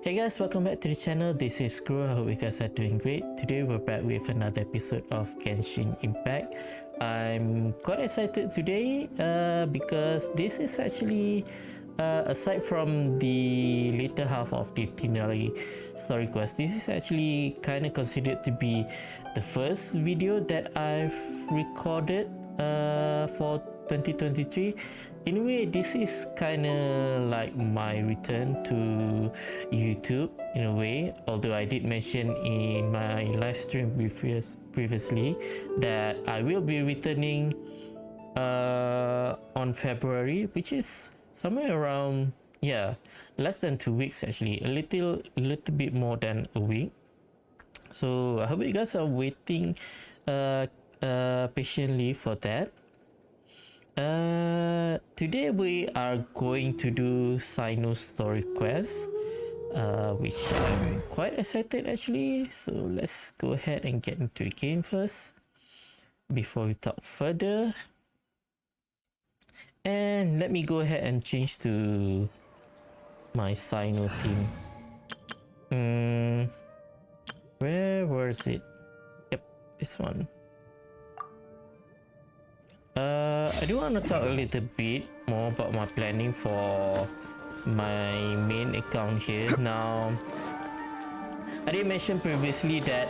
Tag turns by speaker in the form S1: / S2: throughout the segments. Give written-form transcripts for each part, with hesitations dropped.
S1: Hey guys, welcome back to the channel. This is Screw. I hope you guys are doing great. Today we're back with another episode of Genshin Impact. I'm quite excited today because this is actually aside from the later half of the itinerary story quest, this is actually kind of considered to be the first video that I've recorded for 2023. In a way, this is kind of like my return to YouTube in a way, although I did mention in my live stream previously that I will be returning on February, which is somewhere around less than 2 weeks, actually a little bit more than a week. So I hope you guys are waiting patiently for that. Today we are going to do Cyno story quest, which I'm quite excited actually. So let's go ahead and get into the game first before we talk further. And let me go ahead and change to my Cyno team. Where was it? Yep, this one. I do want to talk a little bit more about my planning for my main account here. Now, I did mention previously that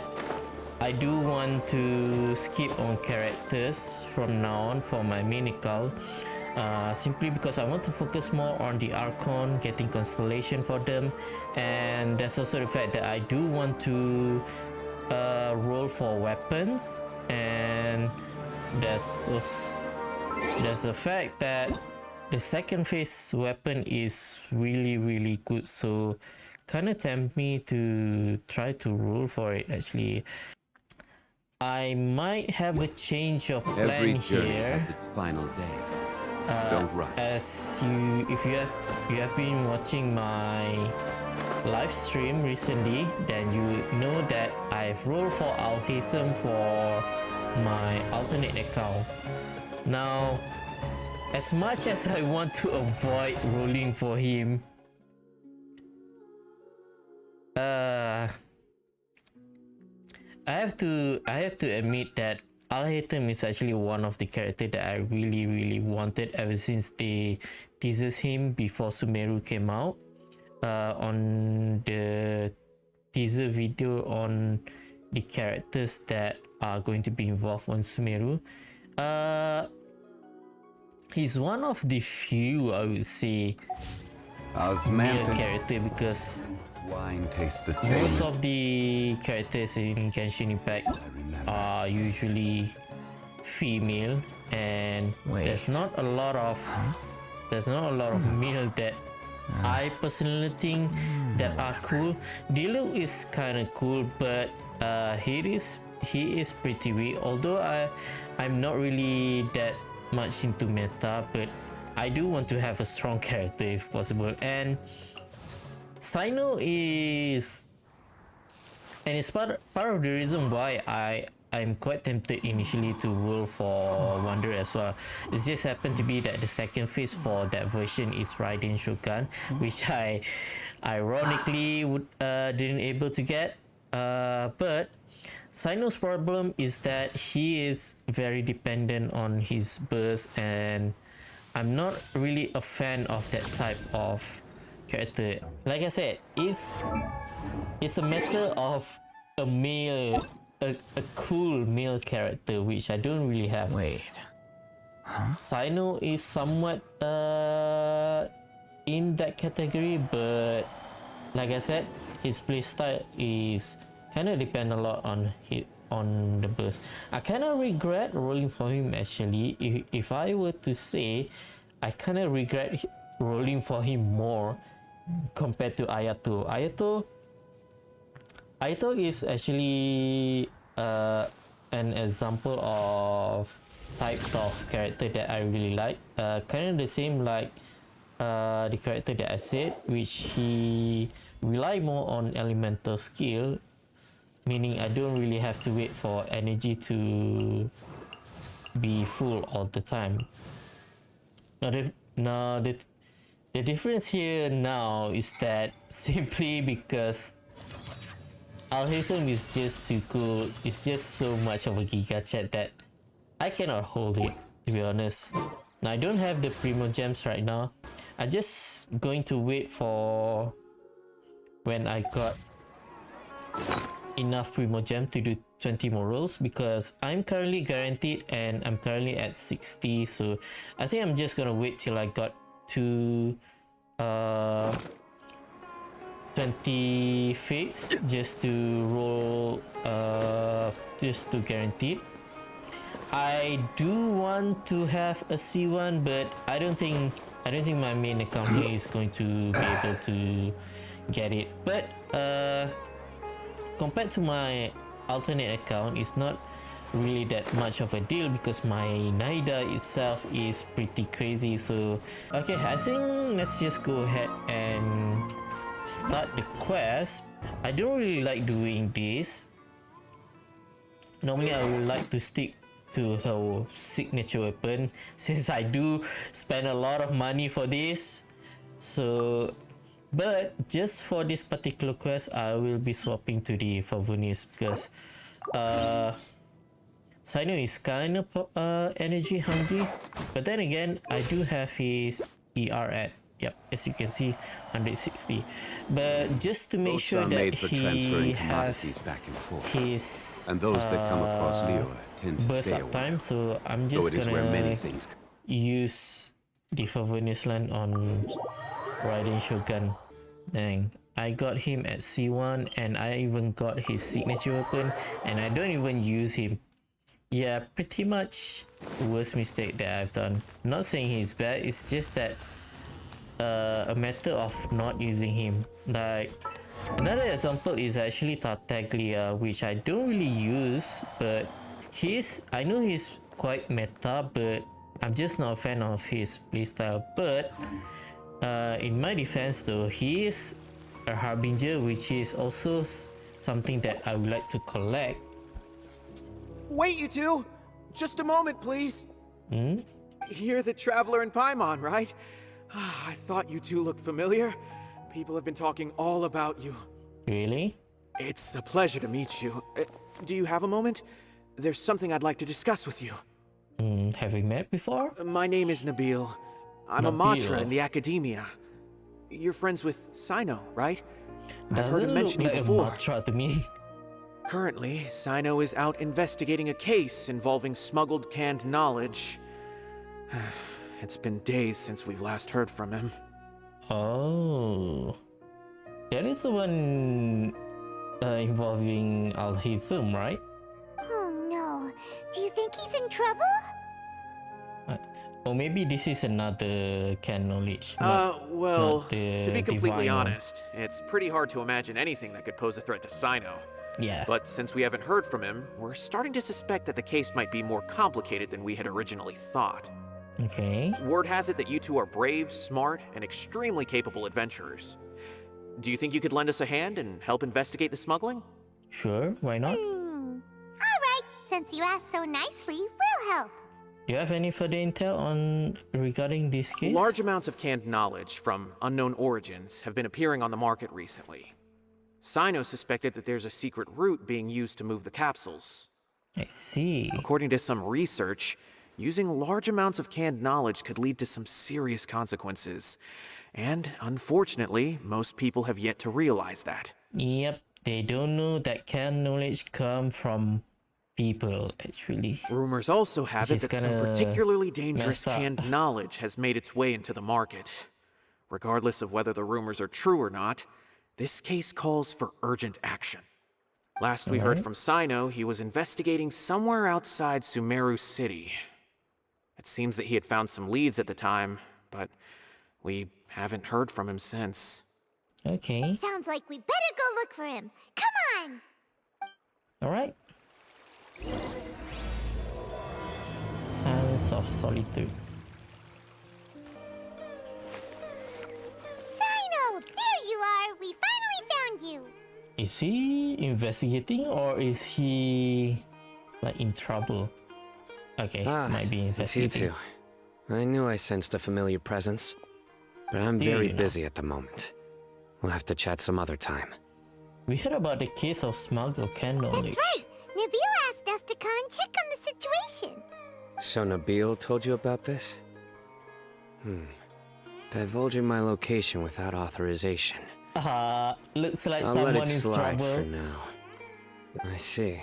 S1: I do want to skip on characters from now on for my main account, simply because I want to focus more on the Archon, getting constellation for them, and there's also the fact that I do want to roll for weapons, and there's the fact that the second phase weapon is really good, so kind of tempt me to try to roll for it. Actually, I might have a change of plan
S2: Every journey
S1: here.
S2: has its final day. Don't rush.
S1: As if you have been watching my live stream recently, then you know that I've rolled for Alhaitham for my alternate account. Now, as much as I want to avoid rolling for him, I have to admit that Alhaitham is actually one of the characters that I really wanted ever since they teased him before Sumeru came out. On the teaser video on the characters that are going to be involved on Sumeru, he's one of the few, I would say, male character, because
S2: wine tastes the same.
S1: most of the characters in Genshin Impact are usually female, and there's not a lot of male that I personally think that are cool. Diluc is kind of cool, but he is pretty weak. Although I'm not really that much into meta, but I do want to have a strong character if possible, and Cyno is, and it's part of the reason why I'm quite tempted initially to roll for Wonder as well. It just happened to be that the second phase for that version is Raiden Shogun, which I ironically didn't able to get. But Cyno's problem is that he is very dependent on his burst, and I'm not really a fan of that type of character. Like I said, it's a matter of a male, a cool male character, which I don't really have. Cyno is somewhat in that category, but like I said, his playstyle is kind of depend a lot on the burst. I kind of regret rolling for him actually. If I were to say, I kind of regret rolling for him more compared to Ayato. Ayato is actually an example of types of character that I really like. Kind of the same like the character that I said, which he rely more on elemental skill, meaning I don't really have to wait for energy to be full all the time. Now The difference here now is that simply because Alhaitham is just too cool. It's just so much of a giga chat that I cannot hold it, to be honest. Now, I don't have the Primo Gems right now. I'm just going to wait for when I got enough Primo Gem to do 20 more rolls, because I'm currently guaranteed and I'm currently at 60, so I think I'm just gonna wait till I got to 20 fates just to roll, just to guarantee it. I do want to have a C1, but I don't think my main account here is going to be able to get it. But compared to my alternate account, it's not really that much of a deal because my Naida itself is pretty crazy. So okay, I think let's just go ahead and start the quest. I don't really like doing this. Normally I would like to stick to her signature weapon since I do spend a lot of money for this. So but just for this particular quest, I will be swapping to the Favonis because Cyno is kind of energy hungry, but then again I do have his ER at, yep, as you can see, 160. But just to make
S2: Boats
S1: sure
S2: are
S1: that
S2: made for transferring
S1: he have
S2: commodities back and forth,
S1: his
S2: and those that come across Leo tend to
S1: burst
S2: stay
S1: up
S2: away.
S1: time, so I'm
S2: So
S1: just
S2: it is where many
S1: gonna
S2: things.
S1: use the Favonis land on Raiden Shogun. Dang, I got him at C1 and I even got his signature weapon and I don't even use him. Yeah, pretty much worst mistake that I've done. Not saying he's bad, it's just that a matter of not using him. Like another example is actually Tartaglia, which I don't really use, but I know he's quite meta, but I'm just not a fan of his playstyle. But in my defense though, he is a Harbinger, which is also something that I would like to collect.
S3: Wait, you two! Just a moment, please. You're the Traveler in Paimon, right? I thought you two looked familiar. People have been talking all about you.
S1: Really?
S3: It's a pleasure to meet you. Do you have a moment? There's something I'd like to discuss with you.
S1: Have we met before?
S3: My name is Nabil. I'm a
S1: Nabil.
S3: Matra in the Academia. You're friends with Cyno, right? I've heard him mention you
S1: like
S3: before.
S1: a mantra to me.
S3: Currently, Cyno is out investigating a case involving smuggled canned knowledge. It's been days since we've last heard from him.
S1: Oh, that is the one involving Al-Hithum, right?
S4: Oh no. Do you think he's in trouble?
S1: Or maybe this is another can knowledge.
S3: Well,
S1: not the
S3: to be completely
S1: divine one.
S3: honest, it's pretty hard to imagine anything that could pose a threat to Cyno.
S1: Yeah.
S3: But since we haven't heard from him, we're starting to suspect that the case might be more complicated than we had originally thought.
S1: Okay.
S3: Word has it that you two are brave, smart, and extremely capable adventurers. Do you think you could lend us a hand and help investigate the smuggling?
S1: Sure, why not?
S4: Alright, since you asked so nicely, we'll help.
S1: Do you have any further intel on regarding this case?
S3: Large amounts of canned knowledge from unknown origins have been appearing on the market recently. Cyno suspected that there's a secret route being used to move the capsules.
S1: I see.
S3: According to some research, using large amounts of canned knowledge could lead to some serious consequences. And unfortunately, most people have yet to realize that.
S1: Yep, they don't know that can knowledge come from people, actually.
S3: Rumors also have it
S1: Which is
S3: that some
S1: kinda
S3: particularly dangerous
S1: messed up.
S3: canned knowledge has made its way into the market. Regardless of whether the rumors are true or not, this case calls for urgent action. Last we heard from Cyno, he was investigating somewhere outside Sumeru City. It seems that he had found some leads at the time, but we haven't heard from him since.
S1: Okay,
S4: Sounds like we better go look for him. Come on!
S1: alright. Silence of Solitude.
S4: Cyno! There you are! We finally found you!
S1: Is he investigating or is he like in trouble? Okay, might be
S5: It's you
S1: investigating.
S5: two. I knew I sensed a familiar presence. But I'm very
S1: Dude.
S5: busy at the moment. We'll have to chat some other time.
S1: We heard about the case of smuggled can knowledge.
S4: That's right. Nabil asked us to come and check on the situation.
S5: So Nabil told you about this? Divulging my location without authorization.
S1: Looks like
S5: I'll
S1: someone
S5: let it
S1: is
S5: slide
S1: trouble.
S5: for now. I see.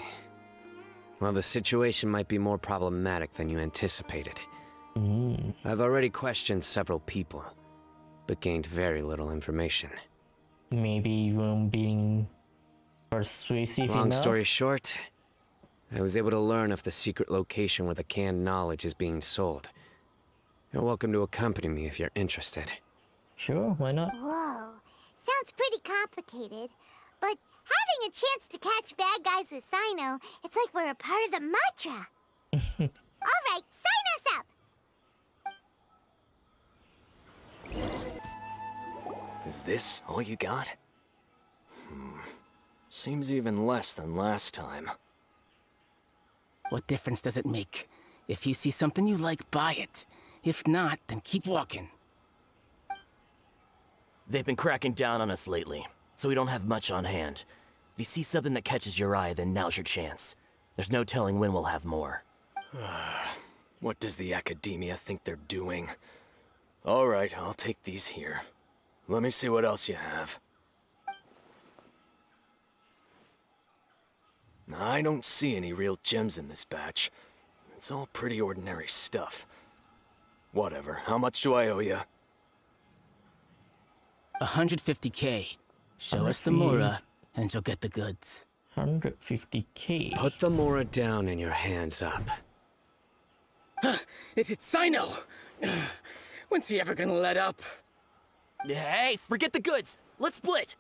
S5: Well, the situation might be more problematic than you anticipated. I've already questioned several people, but gained very little information.
S1: Maybe you weren't being persuasive
S5: Long
S1: enough.
S5: story short, I was able to learn of the secret location where the canned knowledge is being sold. You're welcome to accompany me if you're interested.
S1: Sure, why not?
S4: Whoa. Sounds pretty complicated. But having a chance to catch bad guys with Cyno, it's like we're a part of the mantra. Alright, sign us up!
S6: Is this all you got? Seems even less than last time.
S7: What difference does it make? If you see something you like, buy it. If not, then keep walking.
S8: They've been cracking down on us lately, so we don't have much on hand. If you see something that catches your eye, then now's your chance. There's no telling when we'll have more.
S6: What does the academia think they're doing? All right, I'll take these here. Let me see what else you have. I don't see any real gems in this batch. It's all pretty ordinary stuff. Whatever, how much do I owe you?
S7: 150K. Show us the
S1: Fees.
S7: Mora, and you'll get the goods.
S1: 150K.
S5: Put the Mora down and your hands up.
S7: It's Cyno! When's he ever gonna let up?
S8: Hey, forget the goods! Let's split!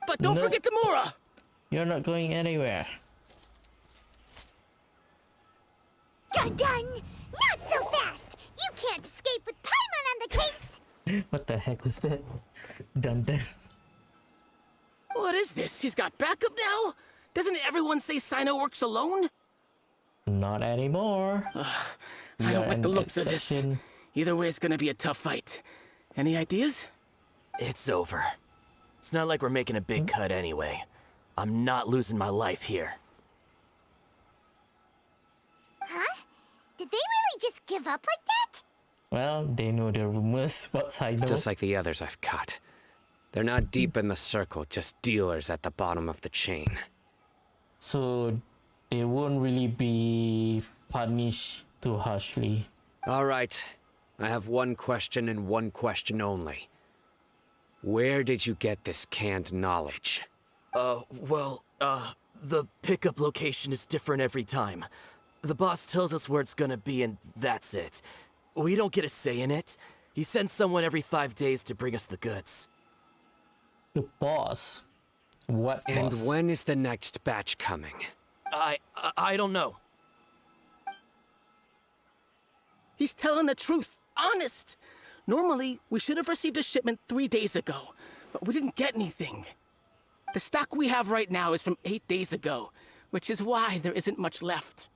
S7: But don't
S1: No.
S7: forget the Mora!
S1: You're not going anywhere.
S4: Dun dun! Not so fast! You can't escape with Paimon on the case!
S1: What the heck was that? Dun dun.
S7: What is this? He's got backup now? Doesn't everyone say Cyno works alone?
S1: Not anymore.
S7: I don't
S1: You're
S7: like the
S1: an
S7: looks of this.
S1: exception.
S7: Either way, it's gonna be a tough fight. Any ideas?
S8: It's over. It's not like we're making a big cut anyway. I'm not losing my life here.
S4: Huh? Did they really just give up like that?
S1: Well, they know the rumors. What's I know?
S5: Just like the others I've caught. They're not deep in the circle, just dealers at the bottom of the chain.
S1: So they won't really be punished too harshly.
S5: All right, I have one question and one question only. Where did you get this canned knowledge?
S8: The pickup location is different every time. The boss tells us where it's gonna be and that's it. We don't get a say in it. He sends someone every 5 days to bring us the goods.
S1: The boss. What
S5: And
S1: boss?
S5: when is the next batch coming?
S8: I don't know.
S7: He's telling the truth. Honest. Normally, we should have received a shipment 3 days ago, but we didn't get anything. The stock we have right now is from 8 days ago, which is why there isn't much left.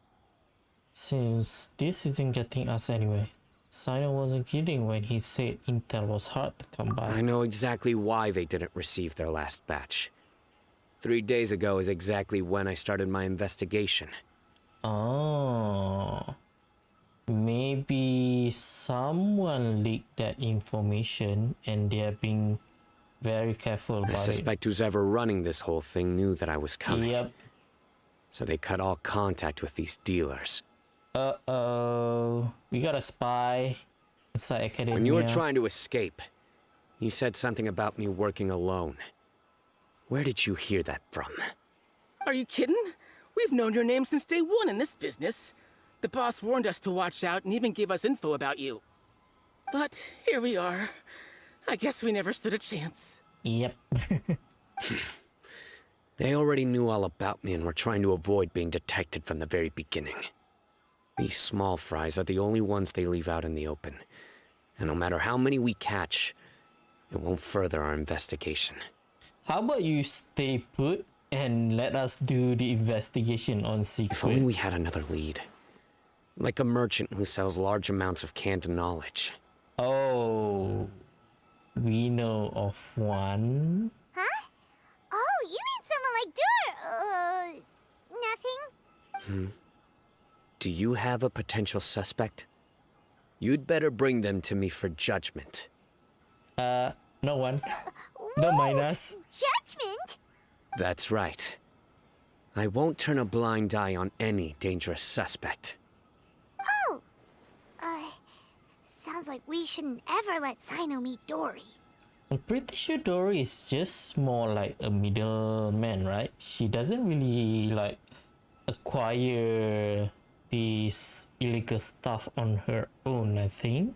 S1: Since this isn't getting us anyway. Cyno wasn't kidding when he said Intel was hard to come by.
S5: I know exactly why they didn't receive their last batch. 3 days ago is exactly when I started my investigation.
S1: Oh. Maybe someone leaked that information and they're being very careful
S5: I
S1: about
S5: suspect who's ever running this whole thing knew that I was
S1: it.
S5: coming.
S1: Yep.
S5: So they cut all contact with these dealers.
S1: Uh-oh. We got a spy inside academia.
S5: When you were trying to escape, you said something about me working alone. Where did you hear that from?
S7: Are you kidding? We've known your name since day one in this business. The boss warned us to watch out and even gave us info about you. But here we are. I guess we never stood a chance.
S1: Yep.
S5: They already knew all about me and were trying to avoid being detected from the very beginning. These small fries are the only ones they leave out in the open. And no matter how many we catch, it won't further our investigation.
S1: How about you stay put and let us do the investigation on
S5: If only
S1: secret?
S5: we had another lead. Like a merchant who sells large amounts of canned knowledge.
S1: Oh, we know of one.
S4: Huh? Oh, you mean someone like nothing?
S5: Do you have a potential suspect? You'd better bring them to me for judgment.
S1: No one. Don't mind
S4: Whoa,
S1: us.
S4: Judgment?
S5: That's right. I won't turn a blind eye on any dangerous suspect.
S4: Oh. Sounds like we shouldn't ever let Cyno meet Dory.
S1: I'm pretty sure Dory is just more like a middleman, right? She doesn't really like acquire these illegal stuff on her own, I think.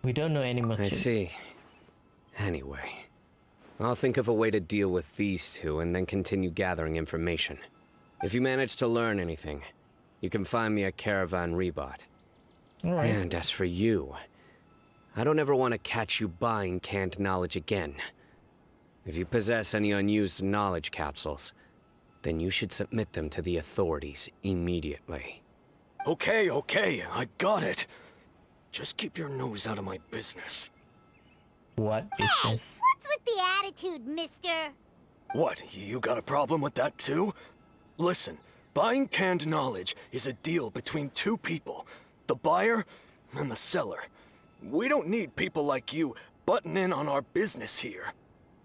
S1: We don't know any much.
S5: I see. Anyway, I'll think of a way to deal with these two and then continue gathering information. If you manage to learn anything, you can find me at Caravan Rebot.
S1: All right.
S5: And as for you, I don't ever want to catch you buying canned knowledge again. If you possess any unused knowledge capsules, then you should submit them to the authorities immediately.
S6: Okay, I got it. Just keep your nose out of my business.
S1: What business?
S4: What's with the attitude, mister?
S6: What, you got a problem with that too? Listen, buying canned knowledge is a deal between two people, the buyer and the seller. We don't need people like you butting in on our business here.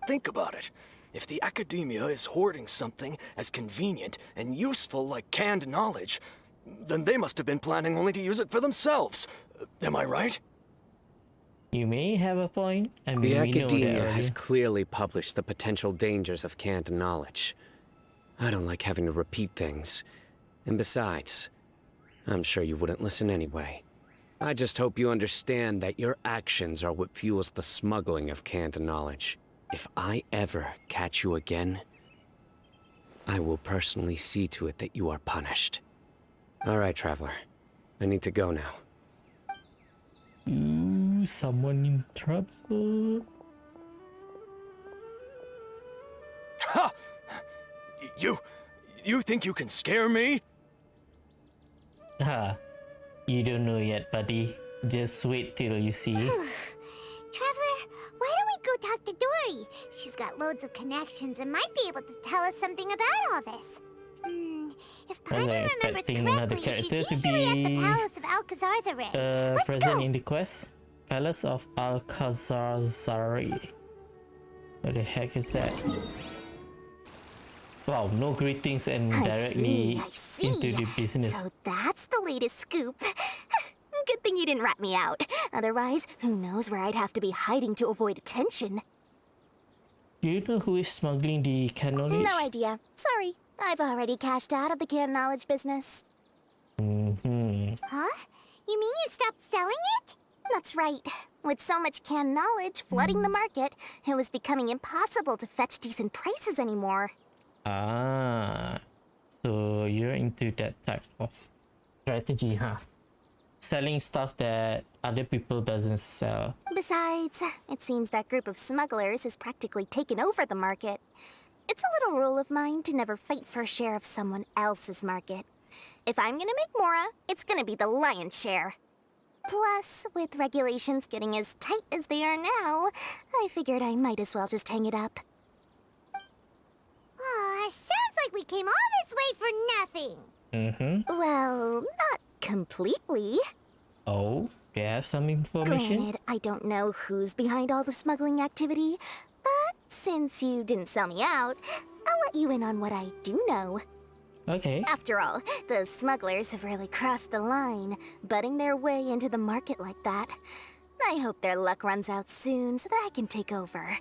S6: Think about it. If the academia is hoarding something as convenient and useful like canned knowledge, then they must have been planning only to use it for themselves. Am I right?
S1: You may have a point. I mean,
S5: The
S1: we know that
S5: academia
S1: already.
S5: has clearly published the potential dangers of canned knowledge. I don't like having to repeat things. And besides, I'm sure you wouldn't listen anyway. I just hope you understand that your actions are what fuels the smuggling of canned knowledge. If I ever catch you again, I will personally see to it that you are punished. All right, Traveler. I need to go now.
S1: Ooh, someone in trouble.
S6: Ha! You think you can scare me?
S1: Ha. You don't know yet, buddy. Just wait till you see.
S4: Traveler, why don't we go talk to Dory? She's got loads of connections and might be able to tell us something about all this. If
S1: I was
S4: Paimon remembers
S1: expecting another
S4: correctly,
S1: character
S4: she's
S1: to
S4: usually at the
S1: be
S4: Palace of Alcazar's Let's
S1: present
S4: go.
S1: in the quest. Palace of Alcazar. What the heck is that? Wow, no greetings and directly
S9: I see.
S1: into the business.
S9: So that's the latest scoop. Good thing you didn't rat me out. Otherwise, who knows where I'd have to be hiding to avoid attention.
S1: Do you know who is smuggling the can knowledge?
S9: No idea. Sorry. I've already cashed out of the canned knowledge business.
S4: Huh? You mean you stopped selling it?
S9: That's right. With so much canned knowledge flooding the market, it was becoming impossible to fetch decent prices anymore.
S1: Ah, so you're into that type of strategy, huh? Selling stuff that other people doesn't sell.
S9: Besides, it seems that group of smugglers has practically taken over the market. It's a little rule of mine to never fight for a share of someone else's market. If I'm gonna make Mora, it's gonna be the lion's share. Plus, with regulations getting as tight as they are now, I figured I might as well just hang it up.
S4: Sounds like we came all this way for nothing.
S9: Well, not completely.
S1: Oh, they have some information?
S9: Granted, I don't know who's behind all the smuggling activity, but since you didn't sell me out, I'll let you in on what I do know.
S1: Okay.
S9: After all, those smugglers have really crossed the line, butting their way into the market like that. I hope their luck runs out soon so that I can take over.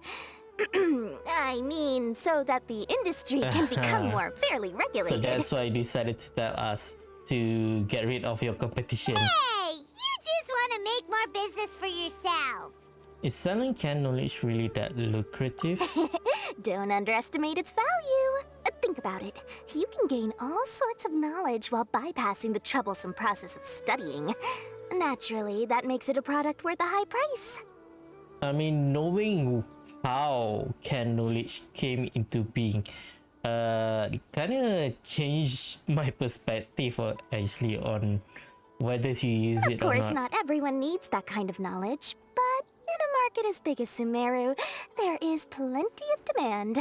S9: I mean, so that the industry can become more fairly
S1: So
S9: regulated.
S1: that's why you decided to tell us to get rid of your competition.
S4: Hey, you just want to make more business for yourself.
S1: Is selling can knowledge really that lucrative?
S9: Don't underestimate its value. Think about it. You can gain all sorts of knowledge while bypassing the troublesome process of studying. Naturally, that makes it a product worth a high price.
S1: I mean, knowing how can knowledge came into being, it kind of changed my perspective actually on whether you use it
S9: Of
S1: or
S9: course,
S1: not.
S9: not everyone needs that kind of knowledge, but in a market as big as Sumeru, there is plenty of demand.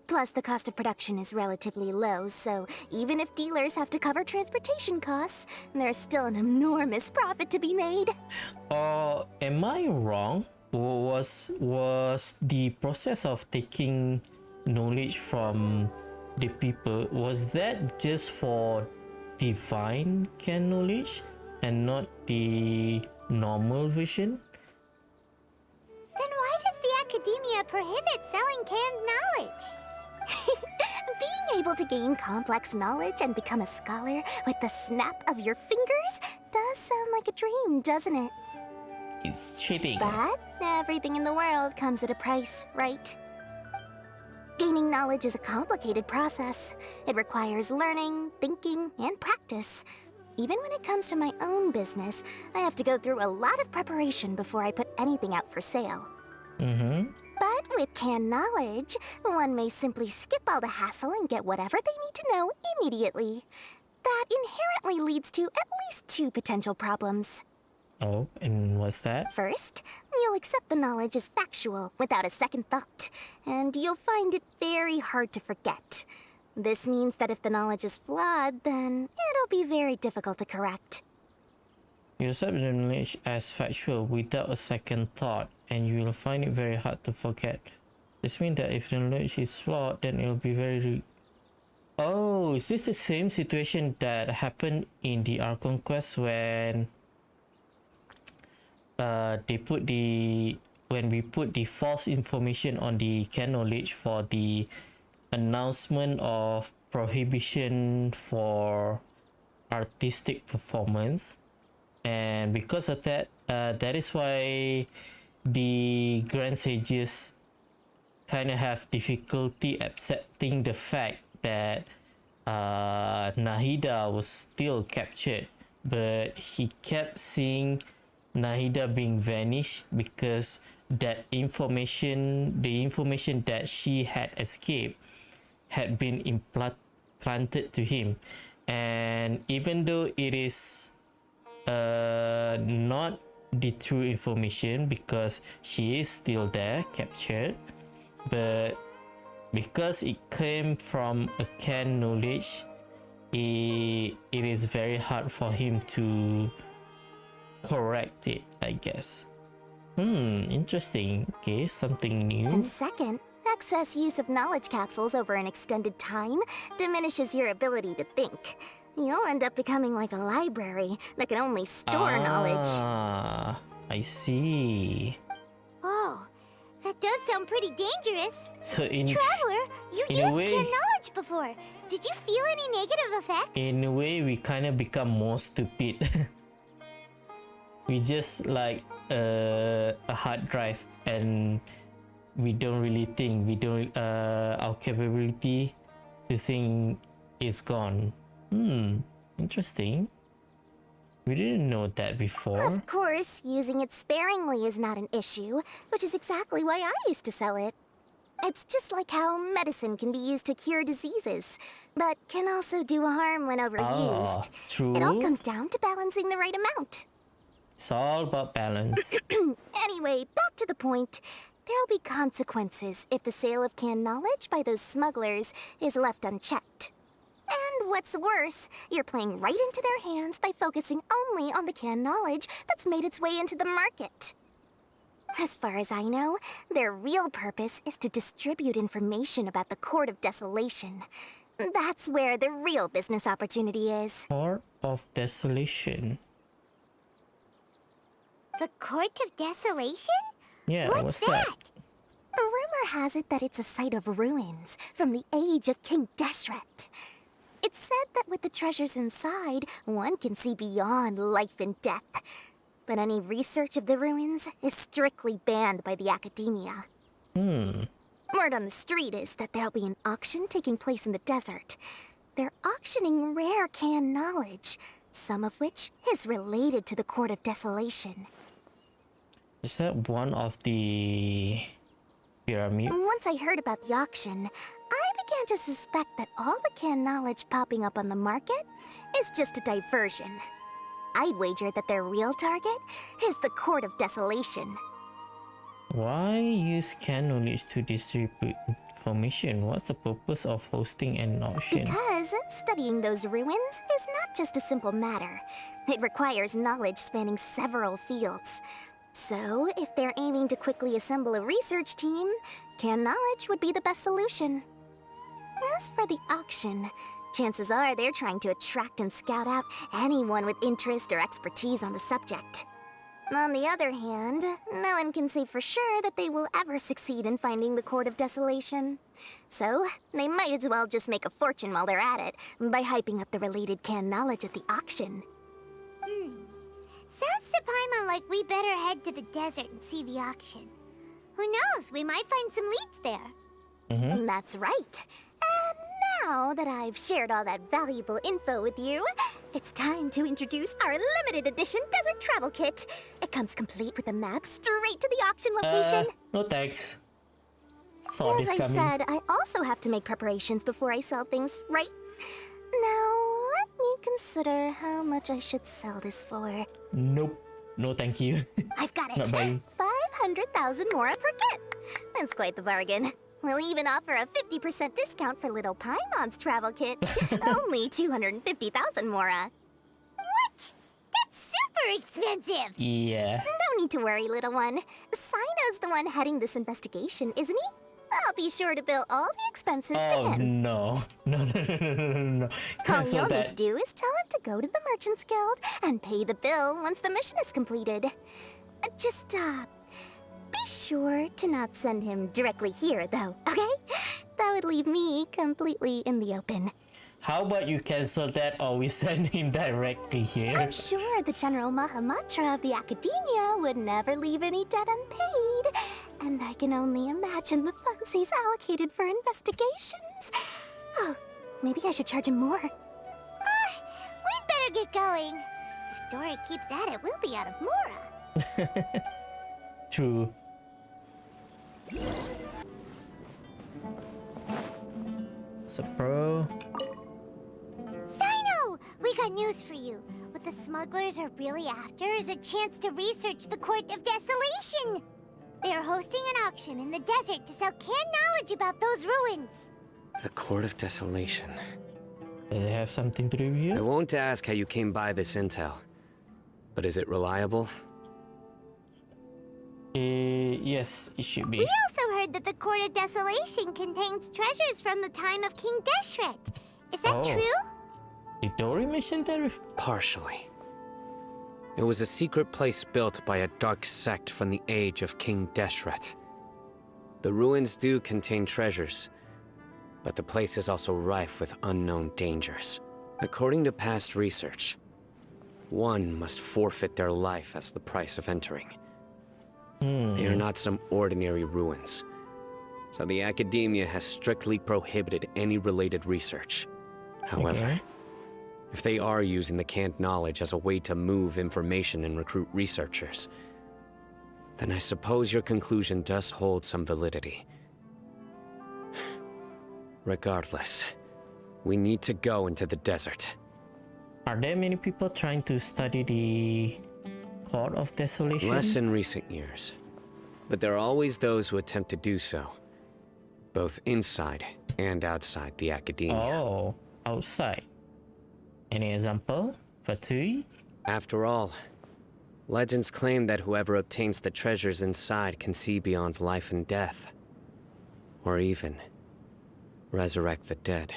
S9: Plus, the cost of production is relatively low, so even if dealers have to cover transportation costs, there's still an enormous profit to be made.
S1: Am I wrong? Was the process of taking knowledge from the people, was that just for divine can knowledge and not the normal vision?
S4: Then why does the academia prohibit selling canned knowledge?
S9: Being able to gain complex knowledge and become a scholar with the snap of your fingers does sound like a dream, doesn't it?
S1: It's cheating.
S9: But everything in the world comes at a price, right? Gaining knowledge is a complicated process. It requires learning, thinking, and practice. Even when it comes to my own business, I have to go through a lot of preparation before I put anything out for sale. But with canned knowledge, one may simply skip all the hassle and get whatever they need to know immediately. That inherently leads to at least two potential problems.
S1: Oh, and what's that?
S9: First, you'll accept the knowledge as factual without a second thought, and you'll find it very hard to forget. This means that if the knowledge is flawed, then it'll be very difficult to correct.
S1: You accept the knowledge as factual without a second thought, and you will find it very hard to forget. This means that if the knowledge is flawed, then it'll be very... Oh, is this the same situation that happened in the Archon Quest when when we put the false information on the can knowledge for the announcement of prohibition for artistic performance, and because of that, that is why the Grand Sages kind of have difficulty accepting the fact that Nahida was still captured, but he kept seeing Nahida being vanished because that information, the information that she had escaped, had been implanted to him. And even though it is not the true information because she is still there, captured, but because it came from a canned knowledge, it is very hard for him to correct it, I guess. Interesting. Okay, something new.
S9: And second, excess use of knowledge capsules over an extended time diminishes your ability to think. You'll end up becoming like a library that can only store knowledge.
S1: I see.
S4: Oh, that does sound pretty dangerous.
S1: So in
S4: Traveler, you
S1: in a
S4: used
S1: way-
S4: canned knowledge before. Did you feel any negative effects?
S1: in a way, we kind of become more stupid. We just like a hard drive, and we don't really think. We don't. Our capability to think is gone. Interesting. We didn't know that before.
S9: Of course, using it sparingly is not an issue, which is exactly why I used to sell it. It's just like how medicine can be used to cure diseases, but can also do harm when overused.
S1: True.
S9: It all comes down to balancing the right amount.
S1: It's all about balance.
S9: Anyway, back to the point. There'll be consequences if the sale of canned knowledge by those smugglers is left unchecked. And what's worse, you're playing right into their hands by focusing only on the canned knowledge that's made its way into the market. As far as I know, their real purpose is to distribute information about the Court of Desolation. That's where the real business opportunity is.
S1: Court of Desolation.
S4: The Court of Desolation?
S1: Yeah, what's that?
S9: A rumor has it that it's a site of ruins from the age of King Deshret. It's said that with the treasures inside, one can see beyond life and death. But any research of the ruins is strictly banned by the academia. Word on the street is that there'll be an auction taking place in the desert. They're auctioning rare canned knowledge, some of which is related to the Court of Desolation.
S1: Is that one of the pyramids?
S9: Once I heard about the auction, I began to suspect that all the canned knowledge popping up on the market is just a diversion. I'd wager that their real target is the Court of Desolation.
S1: Why use canned knowledge to distribute information? What's the purpose of hosting an auction?
S9: Because studying those ruins is not just a simple matter. It requires knowledge spanning several fields. So, if they're aiming to quickly assemble a research team, canned knowledge would be the best solution. As for the auction, chances are they're trying to attract and scout out anyone with interest or expertise on the subject. On the other hand, no one can say for sure that they will ever succeed in finding the Court of Desolation. So, they might as well just make a fortune while they're at it by hyping up the related canned knowledge at the auction.
S4: Sounds to Paimon like we better head to the desert and see the auction. Who knows, we might find some leads there.
S9: That's right. And now that I've shared all that valuable info with you, it's time to introduce our limited edition desert travel kit. It comes complete with a map straight to the auction location.
S1: No thanks. Saw
S9: As
S1: this
S9: I
S1: coming.
S9: said, I also have to make preparations before I sell things, right? Now, let me consider how much I should sell this for.
S1: Nope. No thank you.
S9: I've got it.
S1: Not buying.
S9: 500,000 mora per kit. That's quite the bargain. We'll even offer a 50% discount for little Paimon's travel kit. Only 250,000 mora.
S4: What? That's super expensive!
S1: Yeah.
S9: No need to worry, little one. Cyno's the one heading this investigation, isn't he? I'll be sure to bill all the expenses to
S1: Oh
S9: him.
S1: no. No.
S9: All
S1: Cancel
S9: you'll need
S1: that.
S9: to do is tell him to go to the Merchants Guild and pay the bill once the mission is completed. Just, be sure to not send him directly here, though, okay? That would leave me completely in the open.
S1: How about you cancel that or we send him directly here?
S9: I'm sure the General Mahamatra of the Academia would never leave any debt unpaid. And I can only imagine the funds he's allocated for investigations. Oh, maybe I should charge him more.
S4: We'd better get going. If Dora keeps at it, we'll be out of mora.
S1: True. So, bro.
S4: Cyno! We got news for you. What the smugglers are really after is a chance to research the Court of Desolation. They're hosting an auction in the desert to sell canned knowledge about those ruins.
S5: The Court of Desolation.
S1: Does it have something to do with
S5: I
S1: you?
S5: won't ask how you came by this intel. But is it reliable?
S1: Yes, it should be.
S4: We also heard that the Court of Desolation contains treasures from the time of King Deshret. Is that
S1: Oh.
S4: true?
S1: Did Dory mention that?
S5: Partially. It was a secret place built by a dark sect from the age of King Deshret. The ruins do contain treasures, but the place is also rife with unknown dangers. According to past research, one must forfeit their life as the price of entering. They are not some ordinary ruins, so the Academia has strictly prohibited any related research. However,
S1: Okay.
S5: if they are using the canned knowledge as a way to move information and recruit researchers, then I suppose your conclusion does hold some validity. Regardless, we need to go into the desert.
S1: Are there many people trying to study the Court of Desolation?
S5: Less in recent years, but there are always those who attempt to do so, both inside and outside the Academia.
S1: Oh, outside. Any example? Fatui?
S5: After all, legends claim that whoever obtains the treasures inside can see beyond life and death, or even resurrect the dead.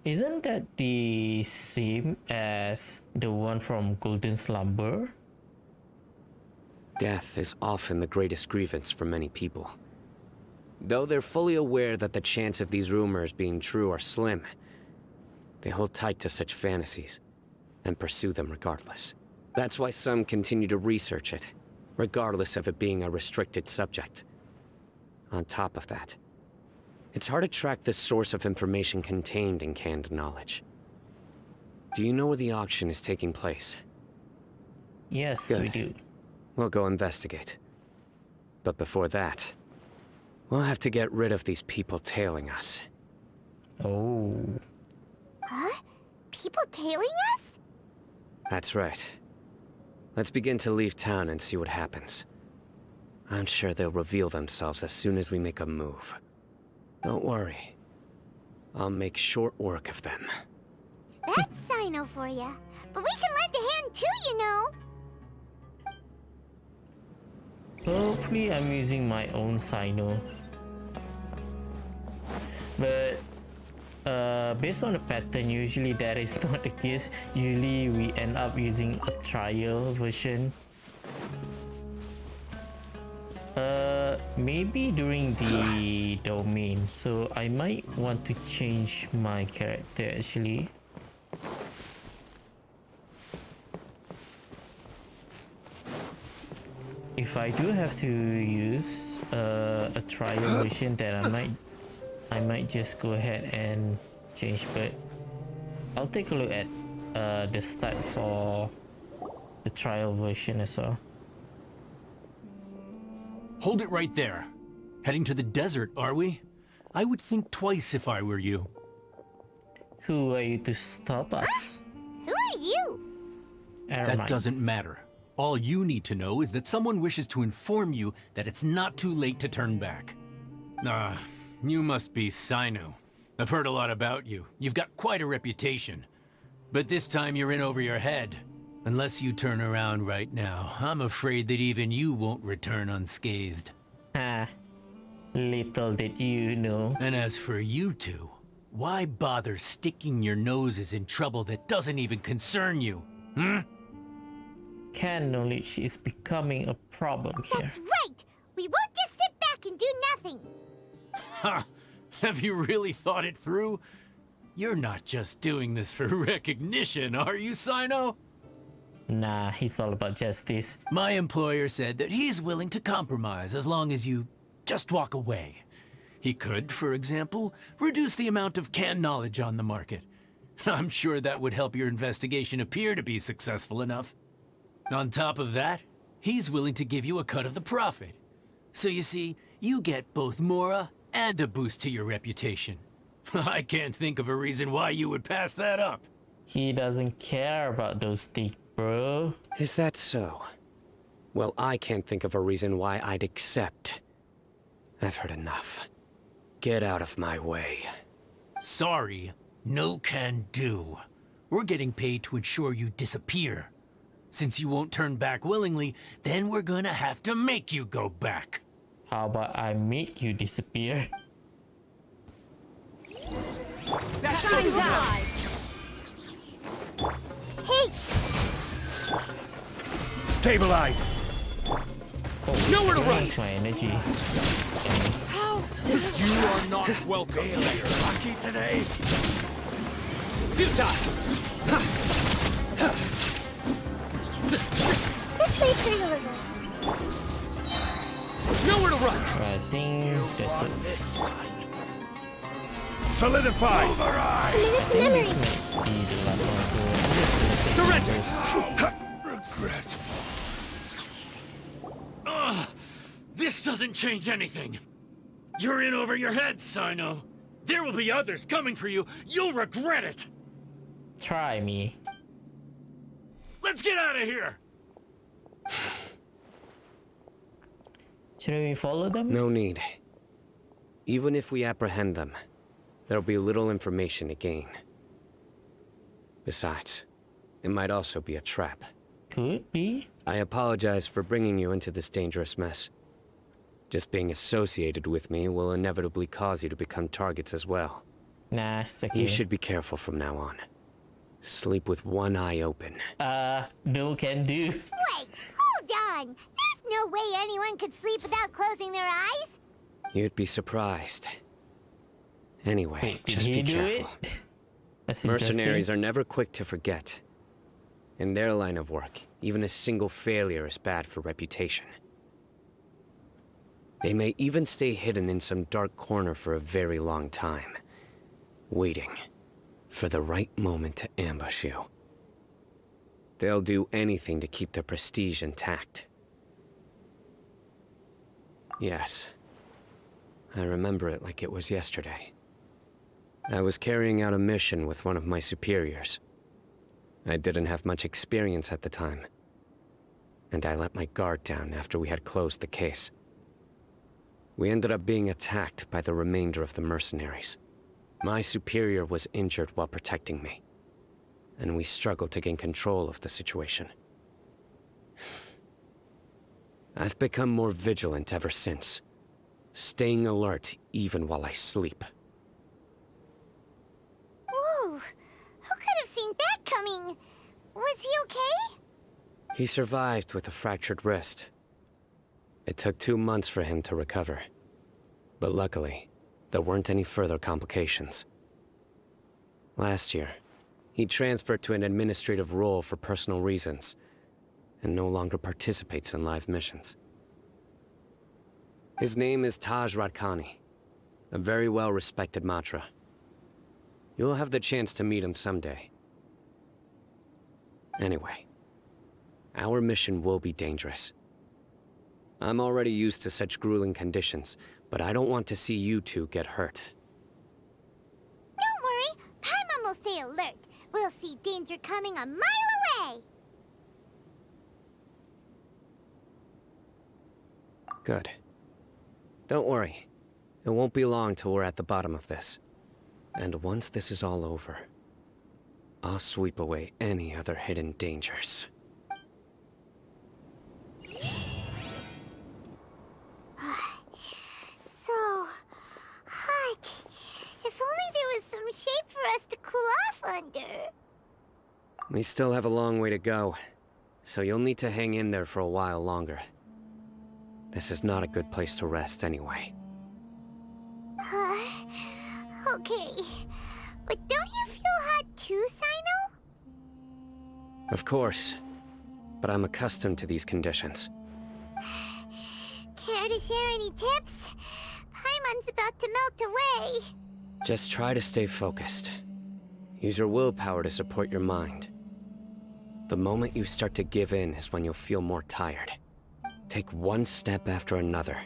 S1: Isn't that the same as the one from Golden Slumber?
S5: Death is often the greatest grievance for many people. Though they're fully aware that the chance of these rumors being true are slim, they hold tight to such fantasies and pursue them regardless. That's why some continue to research it, regardless of it being a restricted subject. On top of that, it's hard to track the source of information contained in canned knowledge. Do you know where the auction is taking place?
S1: Yes,
S5: Good.
S1: we do.
S5: We'll go investigate. But before that, we'll have to get rid of these people tailing us.
S1: Oh.
S4: Huh? People tailing us?
S5: That's right. Let's begin to leave town and see what happens. I'm sure they'll reveal themselves as soon as we make a move. Don't worry. I'll make short work of them.
S4: That's Cyno for ya. But we can lend a hand too, you know.
S1: Hopefully I'm using my own Cyno. But based on the pattern, usually that is not the case. Usually we end up using a trial version. Maybe during the domain, so I might want to change my character actually. If I do have to use a trial version, then I might just go ahead and change, but I'll take a look at the start for the trial version as well.
S10: Hold it right there. Heading to the desert, are we? I would think twice if I were you.
S1: Who are you to stop us?
S4: Who are you?
S10: That doesn't matter. All you need to know is that someone wishes to inform you that it's not too late to turn back. You must be Cyno. I've heard a lot about you. You've got quite a reputation. But this time you're in over your head. Unless you turn around right now, I'm afraid that even you won't return unscathed.
S1: Little did you know.
S10: And as for you two, why bother sticking your noses in trouble that doesn't even concern you?
S1: Can knowledge is becoming a problem here.
S4: That's right! We won't just sit back and do nothing!
S10: Ha! Have you really thought it through? You're not just doing this for recognition, are you, Cyno?
S1: Nah, he's all about justice.
S10: My employer said that he's willing to compromise as long as you just walk away. He could, for example, reduce the amount of canned knowledge on the market. I'm sure that would help your investigation appear to be successful enough. On top of that, he's willing to give you a cut of the profit. So you see, you get both Mora and a boost to your reputation. I can't think of a reason why you would pass that up.
S1: He doesn't care about those things, bro.
S5: Is that so? Well, I can't think of a reason why I'd accept. I've heard enough. Get out of my way.
S10: Sorry, no can do. We're getting paid to ensure you disappear. Since you won't turn back willingly, then we're gonna have to make you go back.
S1: How about I make you disappear?
S11: Shine down!
S4: Hey!
S11: Stabilize!
S1: Oh,
S11: Nowhere to run!
S1: My energy.
S11: You are not welcome. You're lucky today.
S4: This way for you, little.
S11: Nowhere to run!
S1: I think that's it.
S11: This one. Solidify!
S4: Commit to memory.
S1: Be the last one, so
S11: Regret.
S10: This doesn't change anything. You're in over your head, Cyno. There will be others coming for you. You'll regret it.
S1: try me.
S10: Let's get out of here.
S1: Should we follow them?
S5: No need. Even if we apprehend them, there'll be little information to gain. Besides, it might also be a trap.
S1: Could be.
S5: I apologize for bringing you into this dangerous mess. Just being associated with me will inevitably cause you to become targets as well.
S1: Nah, it's okay.
S5: You should be careful from now on. Sleep with one eye open.
S1: No can do.
S4: Wait, hold on! There's no way anyone could sleep without closing their eyes!
S5: You'd be surprised. Anyway,
S1: Wait, did
S5: just
S1: he
S5: be
S1: do
S5: careful.
S1: it? That's
S5: Mercenaries
S1: interesting.
S5: are never quick to forget. In their line of work, even a single failure is bad for reputation. They may even stay hidden in some dark corner for a very long time, waiting for the right moment to ambush you. They'll do anything to keep their prestige intact. Yes, I remember it like it was yesterday. I was carrying out a mission with one of my superiors. I didn't have much experience at the time, and I let my guard down after we had closed the case. We ended up being attacked by the remainder of the mercenaries. My superior was injured while protecting me, and we struggled to gain control of the situation. I've become more vigilant ever since, staying alert even while I sleep.
S4: Whoa! Who could have seen that coming? Was he okay?
S5: He survived with a fractured wrist. It took 2 months for him to recover. But luckily, there weren't any further complications. Last year, he transferred to an administrative role for personal reasons, and no longer participates in live missions. His name is Taj Radkani, a very well-respected Matra. You'll have the chance to meet him someday. Anyway, our mission will be dangerous. I'm already used to such grueling conditions, but I don't want to see you two get hurt.
S4: Don't worry, Paimon will stay alert. We'll see danger coming a mile away.
S5: Good. Don't worry. It won't be long till we're at the bottom of this. And once this is all over, I'll sweep away any other hidden dangers.
S4: So hot. If only there was some shade for us to cool off under.
S5: We still have a long way to go, so you'll need to hang in there for a while longer. This is not a good place to rest anyway.
S4: Okay. But don't you feel hot too, Cyno?
S5: Of course, but I'm accustomed to these conditions.
S4: Care to share any tips? Paimon's about to melt away.
S5: Just try to stay focused. Use your willpower to support your mind. The moment you start to give in is when you'll feel more tired. Take one step after another.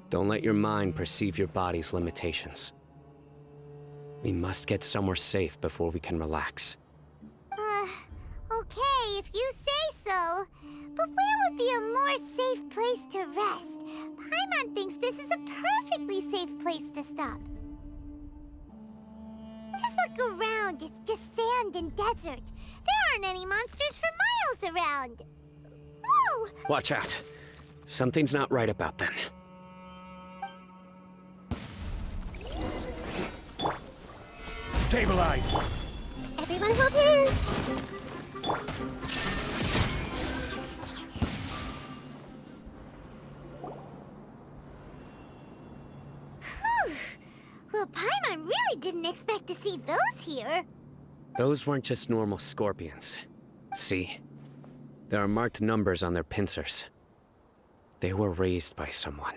S5: Don't let your mind perceive your body's limitations. We must get somewhere safe before we can relax.
S4: Okay, if you say so. But where would be a more safe place to rest? Paimon thinks this is a perfectly safe place to stop. Just look around, it's just sand and desert. There aren't any monsters for miles around. Whoa!
S5: Watch out. Something's not right about them.
S11: Stabilize!
S4: Everyone hold hands! Whew. Well, Paimon really didn't expect to see those here.
S5: Those weren't just normal scorpions. See? There are marked numbers on their pincers. They were raised by someone.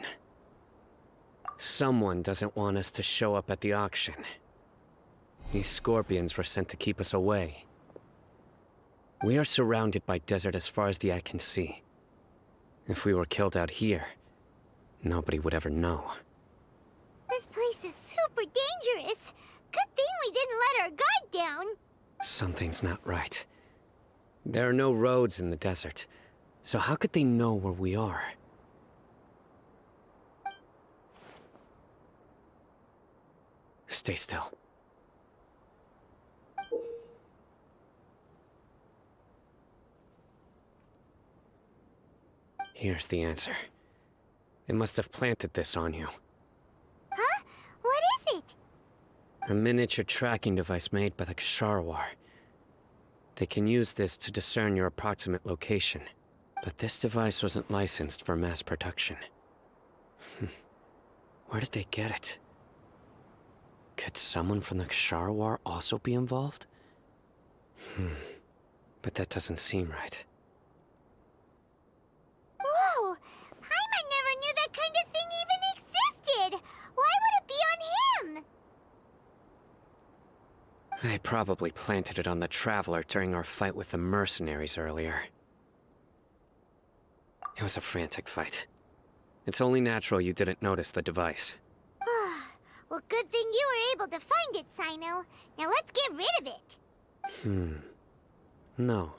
S5: Someone doesn't want us to show up at the auction. These scorpions were sent to keep us away. We are surrounded by desert as far as the eye can see. If we were killed out here, nobody would ever know.
S4: This place is super dangerous. Good thing we didn't let our guard down.
S5: Something's not right. There are no roads in the desert, so how could they know where we are? Stay still. Here's the answer. It must have planted this on you.
S4: Huh? What is it?
S5: A miniature tracking device made by the Ksharawar. They can use this to discern your approximate location. But this device wasn't licensed for mass production. Where did they get it? Could someone from the Ksharawar also be involved? But that doesn't seem right.
S4: Whoa! Paimon never knew that kind of thing even existed! Why would it be on him?
S5: They probably planted it on the Traveler during our fight with the mercenaries earlier. It was a frantic fight. It's only natural you didn't notice the device.
S4: Well, good thing you were able to find it, Cyno. Now let's get rid of it.
S5: No.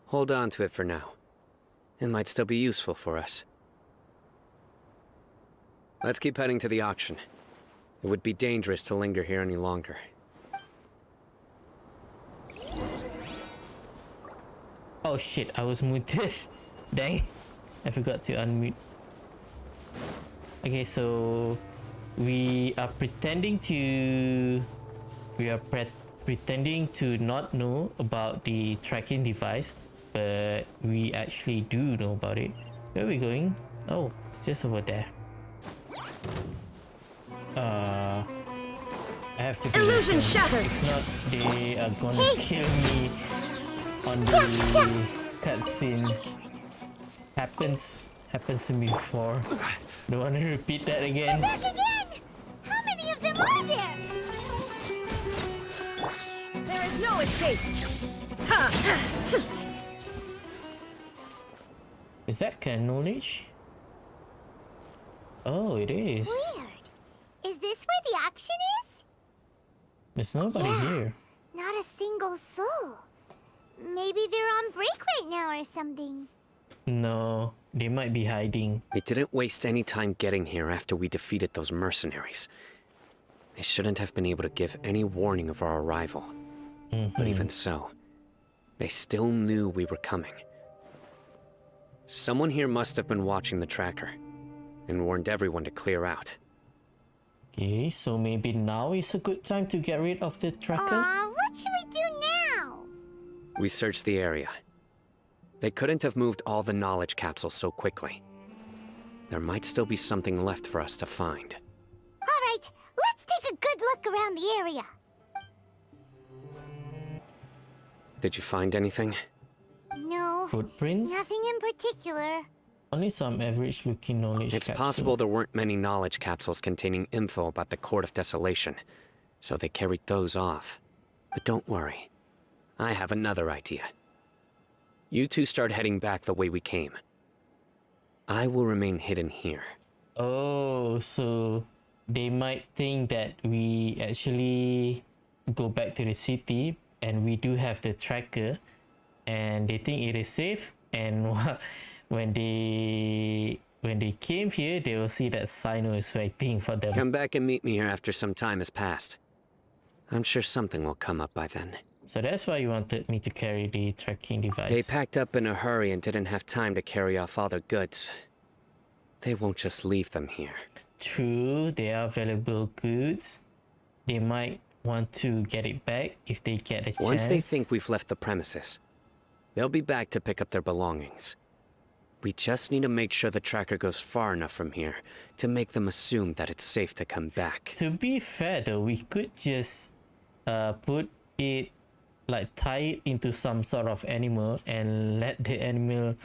S5: Hold on to it for now. It might still be useful for us. Let's keep heading to the auction. It would be dangerous to linger here any longer.
S1: Oh shit, I was muted. Dang, I forgot to unmute. Okay, so we are pretending to not know about the tracking device, but we actually do know about it. Where are we going? Oh, it's just over there. I have to
S12: Illusion shattered.
S1: If not, they are gonna kill me on the cutscene. Happens to me before. Don't want to repeat that again.
S4: Back again! How many of them are there?
S12: There is no escape.
S1: Is that canon knowledge? Oh, it is.
S4: Weird. Is this where the auction is?
S1: There's nobody here.
S4: Not a single soul. Maybe they're on break right now or something.
S1: No, they might be hiding.
S5: We didn't waste any time getting here after we defeated those mercenaries. They shouldn't have been able to give any warning of our arrival. But even so, they still knew we were coming. Someone here must have been watching the tracker and warned everyone to clear out.
S1: Okay, so maybe now is a good time to get rid of the tracker?
S4: What should we do now?
S5: We searched the area. They couldn't have moved all the knowledge capsules so quickly. There might still be something left for us to find.
S4: All right, let's take a good look around the area.
S5: Did you find anything?
S4: No.
S1: Footprints?
S4: Nothing in particular.
S1: Only some average looking knowledge
S5: It's
S1: capsule.
S5: possible there weren't many knowledge capsules containing info about the Court of Desolation, so they carried those off. But don't worry. I have another idea. You two start heading back the way we came. I will remain hidden here.
S1: Oh, so they might think that we actually go back to the city and we do have the tracker and they think it is safe, and when they came here they will see that Cyno is waiting for them.
S5: Come back and meet me here after some time has passed. I'm sure something will come up by then.
S1: So that's why you wanted me to carry the tracking device.
S5: They packed up in a hurry and didn't have time to carry off all their goods. They won't just leave them here.
S1: True, they are valuable goods. They might want to get it back if they get a chance.
S5: Once they think we've left the premises, they'll be back to pick up their belongings. We just need to make sure the tracker goes far enough from here to make them assume that it's safe to come back.
S1: To be fair though, we could just put it, like tie it into some sort of animal and let the animal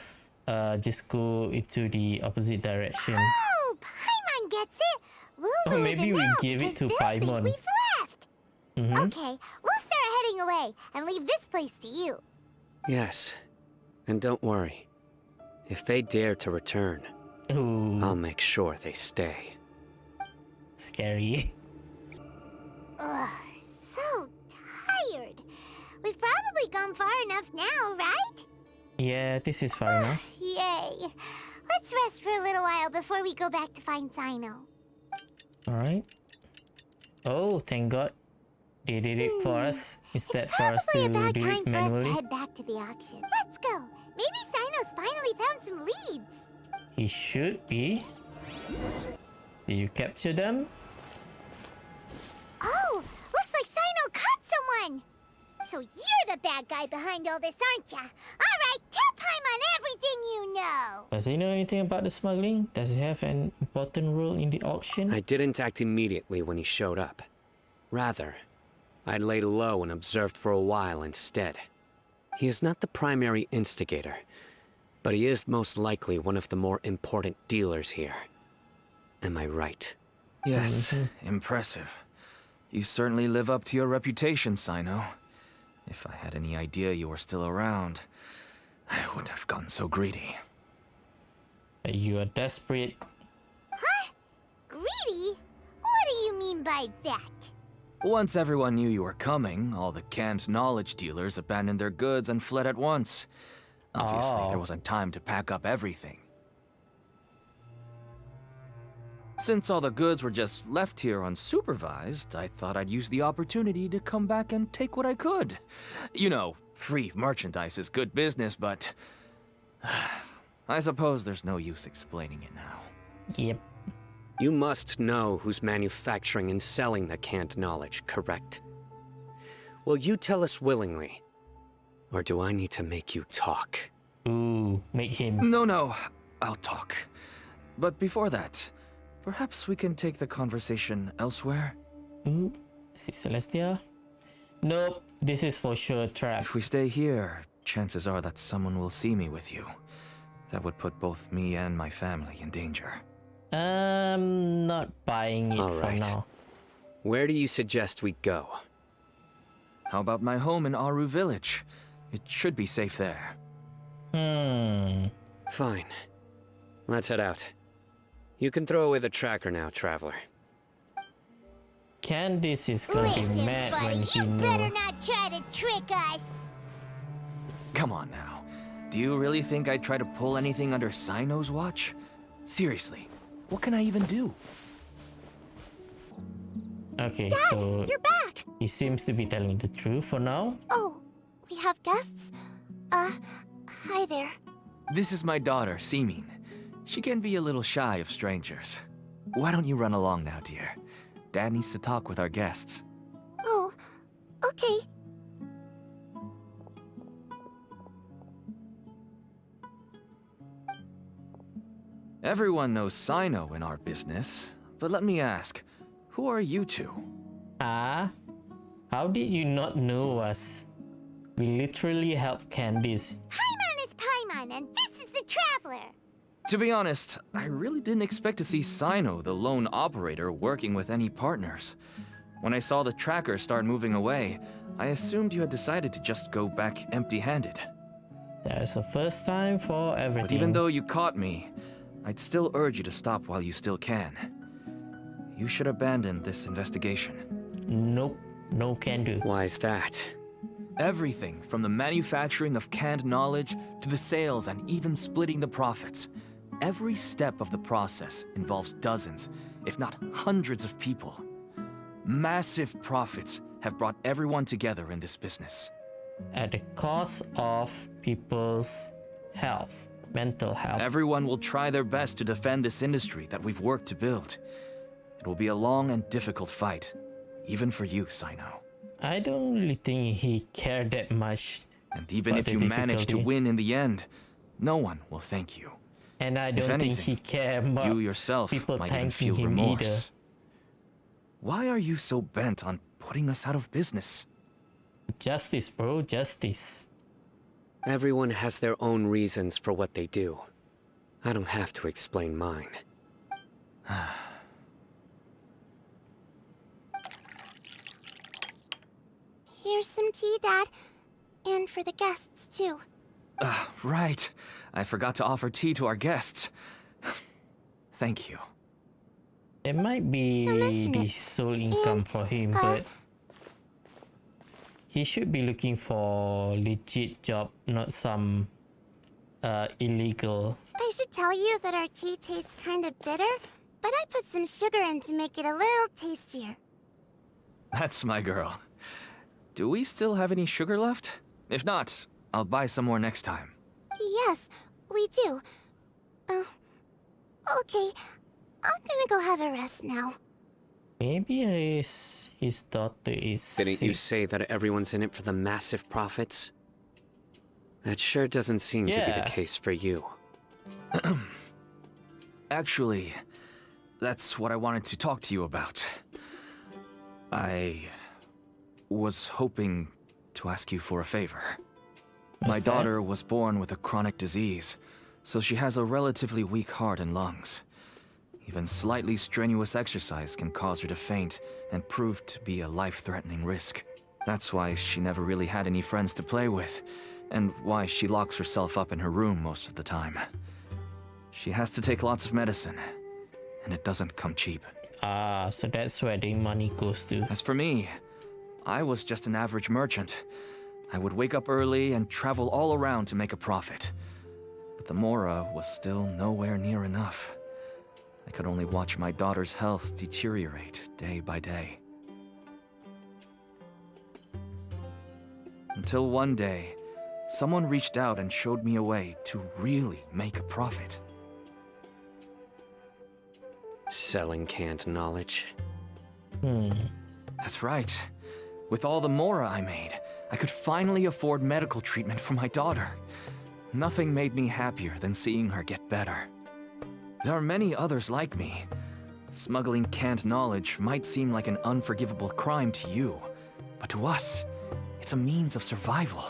S1: just go into the opposite direction.
S4: Oh, Paimon gets it. We'll
S1: Or
S4: lure
S1: maybe
S4: them
S1: we
S4: out
S1: give it
S4: because
S1: to
S4: they'll think
S1: Paimon.
S4: we've left. Okay, we'll start heading away and leave this place to you.
S5: Yes, and don't worry. If they dare to return,
S1: Ooh,
S5: I'll make sure they stay.
S1: scary.
S4: Ugh, so tired. We've probably gone far enough now, right?
S1: Yeah, this is far enough.
S4: Yay. Let's rest for a little while before we go back to find Cyno.
S1: Alright. Oh, thank God. They did it for us instead for us
S4: Probably
S1: to
S4: a bad
S1: do
S4: time
S1: it
S4: for us to
S1: manually.
S4: head back to the auction. Let's go. Maybe Cyno's finally found some leads.
S1: He should be. Did you capture them?
S4: Oh, looks like Cyno caught someone. So you're the bad guy behind all this, aren't ya? All right, tell Paimon everything you know.
S1: Does he know anything about the smuggling? Does he have an important role in the auction?
S5: I didn't act immediately when he showed up. Rather, I laid low and observed for a while instead. He is not the primary instigator, but he is most likely one of the more important dealers here. Am I right?
S13: Yes, impressive. You certainly live up to your reputation, Cyno. If I had any idea you were still around, I wouldn't have gotten so greedy.
S1: You are desperate.
S4: Huh? Greedy? What do you mean by that?
S13: Once everyone knew you were coming, all the canned knowledge dealers abandoned their goods and fled at once. Obviously, there wasn't time to pack up everything. Since all the goods were just left here unsupervised, I thought I'd use the opportunity to come back and take what I could. You know, free merchandise is good business, but I suppose there's no use explaining it now.
S1: Yep.
S5: You must know who's manufacturing and selling the canned knowledge, correct? Will you tell us willingly? Or do I need to make you talk?
S1: Ooh, make him.
S13: No, I'll talk. But before that, perhaps we can take the conversation elsewhere?
S1: Ooh, is it Celestia? Nope, this is for sure a trap.
S13: If we stay here, chances are that someone will see me with you. That would put both me and my family in danger.
S1: Not buying it for now.
S5: Where do you suggest we go?
S13: How about my home in Aru Village? It should be safe there.
S5: Fine. Let's head out. You can throw away the tracker now, traveler.
S1: Candice is gonna be
S4: Listen,
S1: mad
S4: buddy,
S1: when he
S4: you better
S1: knows.
S4: not try to trick us.
S13: Come on now. Do you really think I'd try to pull anything under Cyno's watch? Seriously, what can I even do?
S1: Okay,
S4: Dad,
S1: so
S4: you're back.
S1: he seems to be telling the truth for now.
S4: Oh, we have guests? Hi there.
S13: This is my daughter, Simin. She can be a little shy of strangers. Why don't you run along now, dear? Dad needs to talk with our guests.
S4: Oh, okay.
S13: Everyone knows Cyno in our business, but let me ask, who are you two?
S1: How did you not know us? We literally helped Candice.
S4: Paimon is Paimon, and this is the Traveler.
S13: To be honest, I really didn't expect to see Cyno, the lone operator, working with any partners. When I saw the tracker start moving away, I assumed you had decided to just go back empty-handed.
S1: There's a first time for everything.
S13: But even though you caught me, I'd still urge you to stop while you still can. You should abandon this investigation.
S1: Nope, no can do.
S5: Why is that?
S13: Everything from the manufacturing of canned knowledge to the sales and even splitting the profits. Every step of the process involves dozens, if not hundreds of people. Massive profits have brought everyone together in this business.
S1: At the cost of people's health, mental health.
S13: Everyone will try their best to defend this industry that we've worked to build. It will be a long and difficult fight, even for you, Cyno.
S1: I don't really think he cared that much.
S13: And even
S1: about
S13: if
S1: the
S13: you manage to
S1: difficulty.
S13: win in the end, no one will thank you.
S1: And I don't
S13: If
S1: think
S13: anything,
S1: he cared about
S13: you yourself
S1: people
S13: might even
S1: thanking
S13: feel
S1: him
S13: remorse.
S1: either.
S13: Why are you so bent on putting us out of business?
S1: Justice, bro, justice.
S5: Everyone has their own reasons for what they do. I don't have to explain mine.
S4: Here's some tea, Dad. And for the guests, too.
S13: Right. I forgot to offer tea to our guests. Thank you.
S1: It might be
S4: Don't mention
S1: the
S4: it.
S1: sole income for him, but he should be looking for legit job, not some illegal.
S4: I should tell you that our tea tastes kind of bitter, but I put some sugar in to make it a little tastier.
S13: That's my girl. Do we still have any sugar left? If not, I'll buy some more next time.
S4: Yes, we do. Okay. I'm gonna go have a rest now.
S1: Maybe his daughter is
S5: Didn't you
S1: sick.
S5: say that everyone's in it for the massive profits? That sure doesn't seem to be
S1: Yeah.
S5: the case for you.
S13: Actually, that's what I wanted to talk to you about. I was hoping to ask you for a favor. My
S1: What's that?
S13: daughter was born with a chronic disease, so she has a relatively weak heart and lungs. Even slightly strenuous exercise can cause her to faint and prove to be a life-threatening risk. That's why she never really had any friends to play with, and why she locks herself up in her room most of the time. She has to take lots of medicine, and it doesn't come cheap.
S1: Ah, so that's where the money goes to.
S13: As for me, I was just an average merchant. I would wake up early and travel all around to make a profit. But the Mora was still nowhere near enough. I could only watch my daughter's health deteriorate day by day. Until one day, someone reached out and showed me a way to really make a profit.
S5: Selling canned knowledge.
S13: That's right. With all the Mora I made, I could finally afford medical treatment for my daughter. Nothing made me happier than seeing her get better. There are many others like me. Smuggling canned knowledge might seem like an unforgivable crime to you, but to us, it's a means of survival.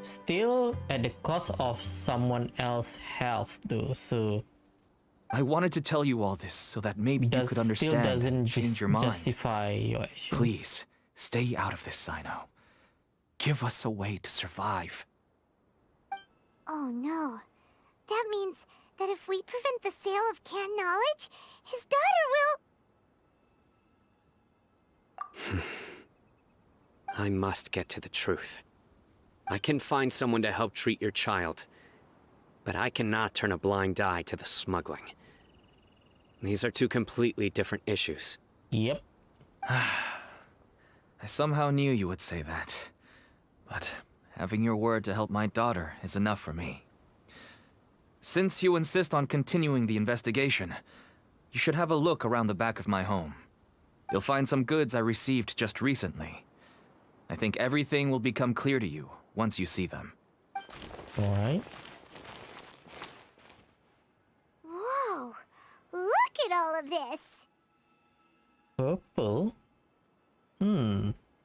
S1: Still at the cost of someone else's health though, so
S13: I wanted to tell you all this so that maybe you could understand
S1: doesn't
S13: and change your mind.
S1: justify your action.
S13: Please, stay out of this, Cyno. Give us a way to survive.
S4: Oh no. That means that if we prevent the sale of canned knowledge, his daughter will...
S5: I must get to the truth. I can find someone to help treat your child, but I cannot turn a blind eye to the smuggling. These are two completely different issues.
S1: Yep.
S13: I somehow knew you would say that. But having your word to help my daughter is enough for me. Since you insist on continuing the investigation, you should have a look around the back of my home. You'll find some goods I received just recently. I think everything will become clear to you once you see them.
S1: Alright.
S4: Whoa! Look at all of this!
S1: Purple?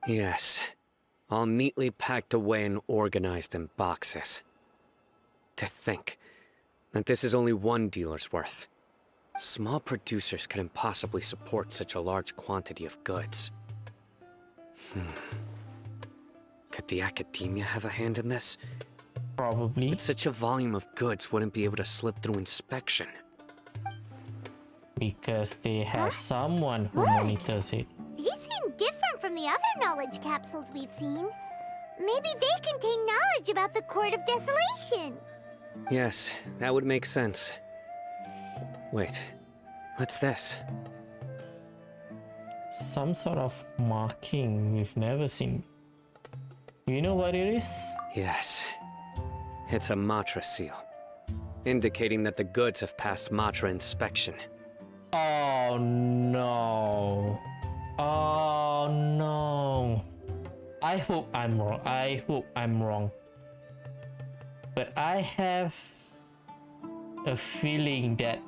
S5: Yes. All neatly packed away and organized in boxes. To think that this is only one dealer's worth. Small producers couldn't possibly support such a large quantity of goods. Could the academia have a hand in this?
S1: Probably.
S5: But such a volume of goods wouldn't be able to slip through inspection.
S1: Because they have someone who
S4: Look.
S1: monitors it.
S4: These seem different from the other knowledge capsules we've seen. Maybe they contain knowledge about the Court of Desolation.
S5: Yes, that would make sense. Wait, what's this?
S1: Some sort of marking we've never seen. You know what it is?
S5: Yes. It's a Matra seal, indicating that the goods have passed Matra inspection.
S1: Oh no. Oh no. I hope I'm wrong. I hope I'm wrong. But I have a feeling that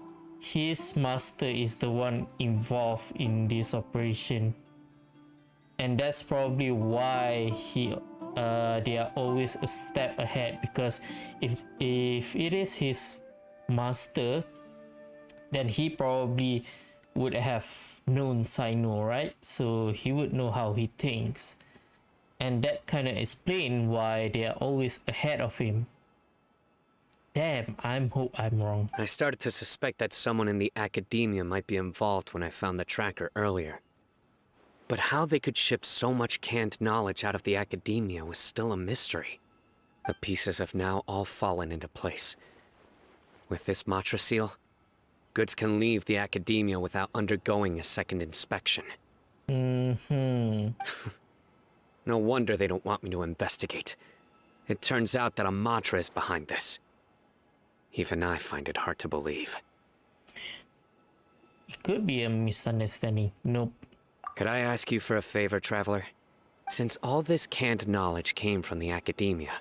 S1: his master is the one involved in this operation. And that's probably why they are always a step ahead, because if it is his master, then he probably would have known Cyno, right? So he would know how he thinks. And that kind of explains why they are always ahead of him. Damn, hope I'm wrong.
S5: I started to suspect that someone in the academia might be involved when I found the tracker earlier. But how they could ship so much canned knowledge out of the academia was still a mystery. The pieces have now all fallen into place. With this Matra seal, goods can leave the academia without undergoing a second inspection. No wonder they don't want me to investigate. It turns out that a Matra is behind this. Even I find it hard to believe.
S1: It could be a misunderstanding. Nope.
S5: Could I ask you for a favor, Traveler? Since all this canned knowledge came from the academia,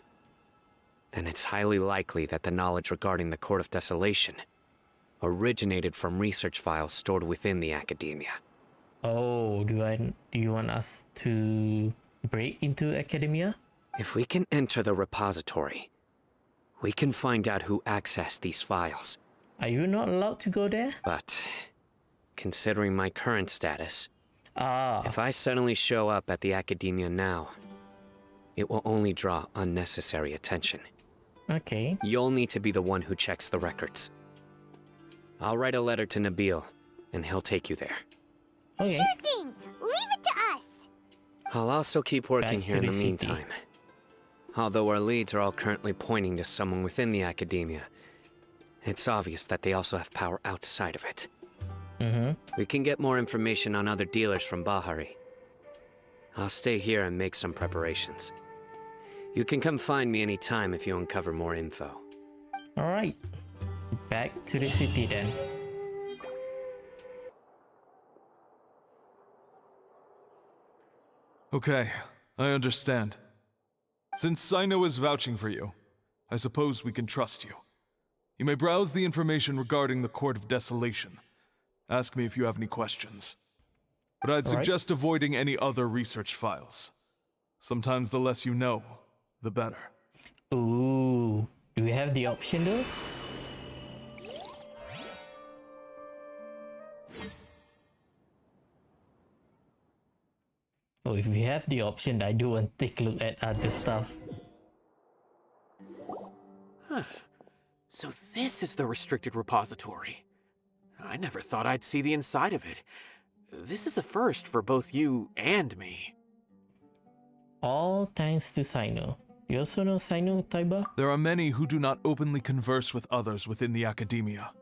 S5: then it's highly likely that the knowledge regarding the Court of Desolation originated from research files stored within the academia.
S1: Oh, do you want us to break into academia?
S5: If we can enter the repository, we can find out who accessed these files.
S1: Are you not allowed to go there?
S5: But considering my current status, if I suddenly show up at the academia now, it will only draw unnecessary attention.
S1: Okay.
S5: You'll need to be the one who checks the records. I'll write a letter to Nabil, and he'll take you there.
S1: Okay.
S4: Sure thing. Leave it to us.
S5: I'll also keep working
S1: Back
S5: here
S1: to
S5: in
S1: the
S5: the
S1: city.
S5: meantime. Although our leads are all currently pointing to someone within the academia, it's obvious that they also have power outside of it. We can get more information on other dealers from Bahari. I'll stay here and make some preparations. You can come find me anytime if you uncover more info.
S1: Alright. Back to the city then.
S14: Okay, I understand. Since Cyno is vouching for you, I suppose we can trust you. You may browse the information regarding the Court of Desolation. Ask me if you have any questions. But I'd suggest avoiding any other research files. Sometimes the less you know, the better.
S1: Ooh. Do we have the option though? Oh, if we have the option, I do want to take a look at other stuff.
S3: Huh. So this is the restricted repository. I never thought I'd see the inside of it. This is a first for both you and me.
S1: All thanks to Cyno. You also know Cyno, Teyvat?
S14: There are many who do not openly converse with others within the academia.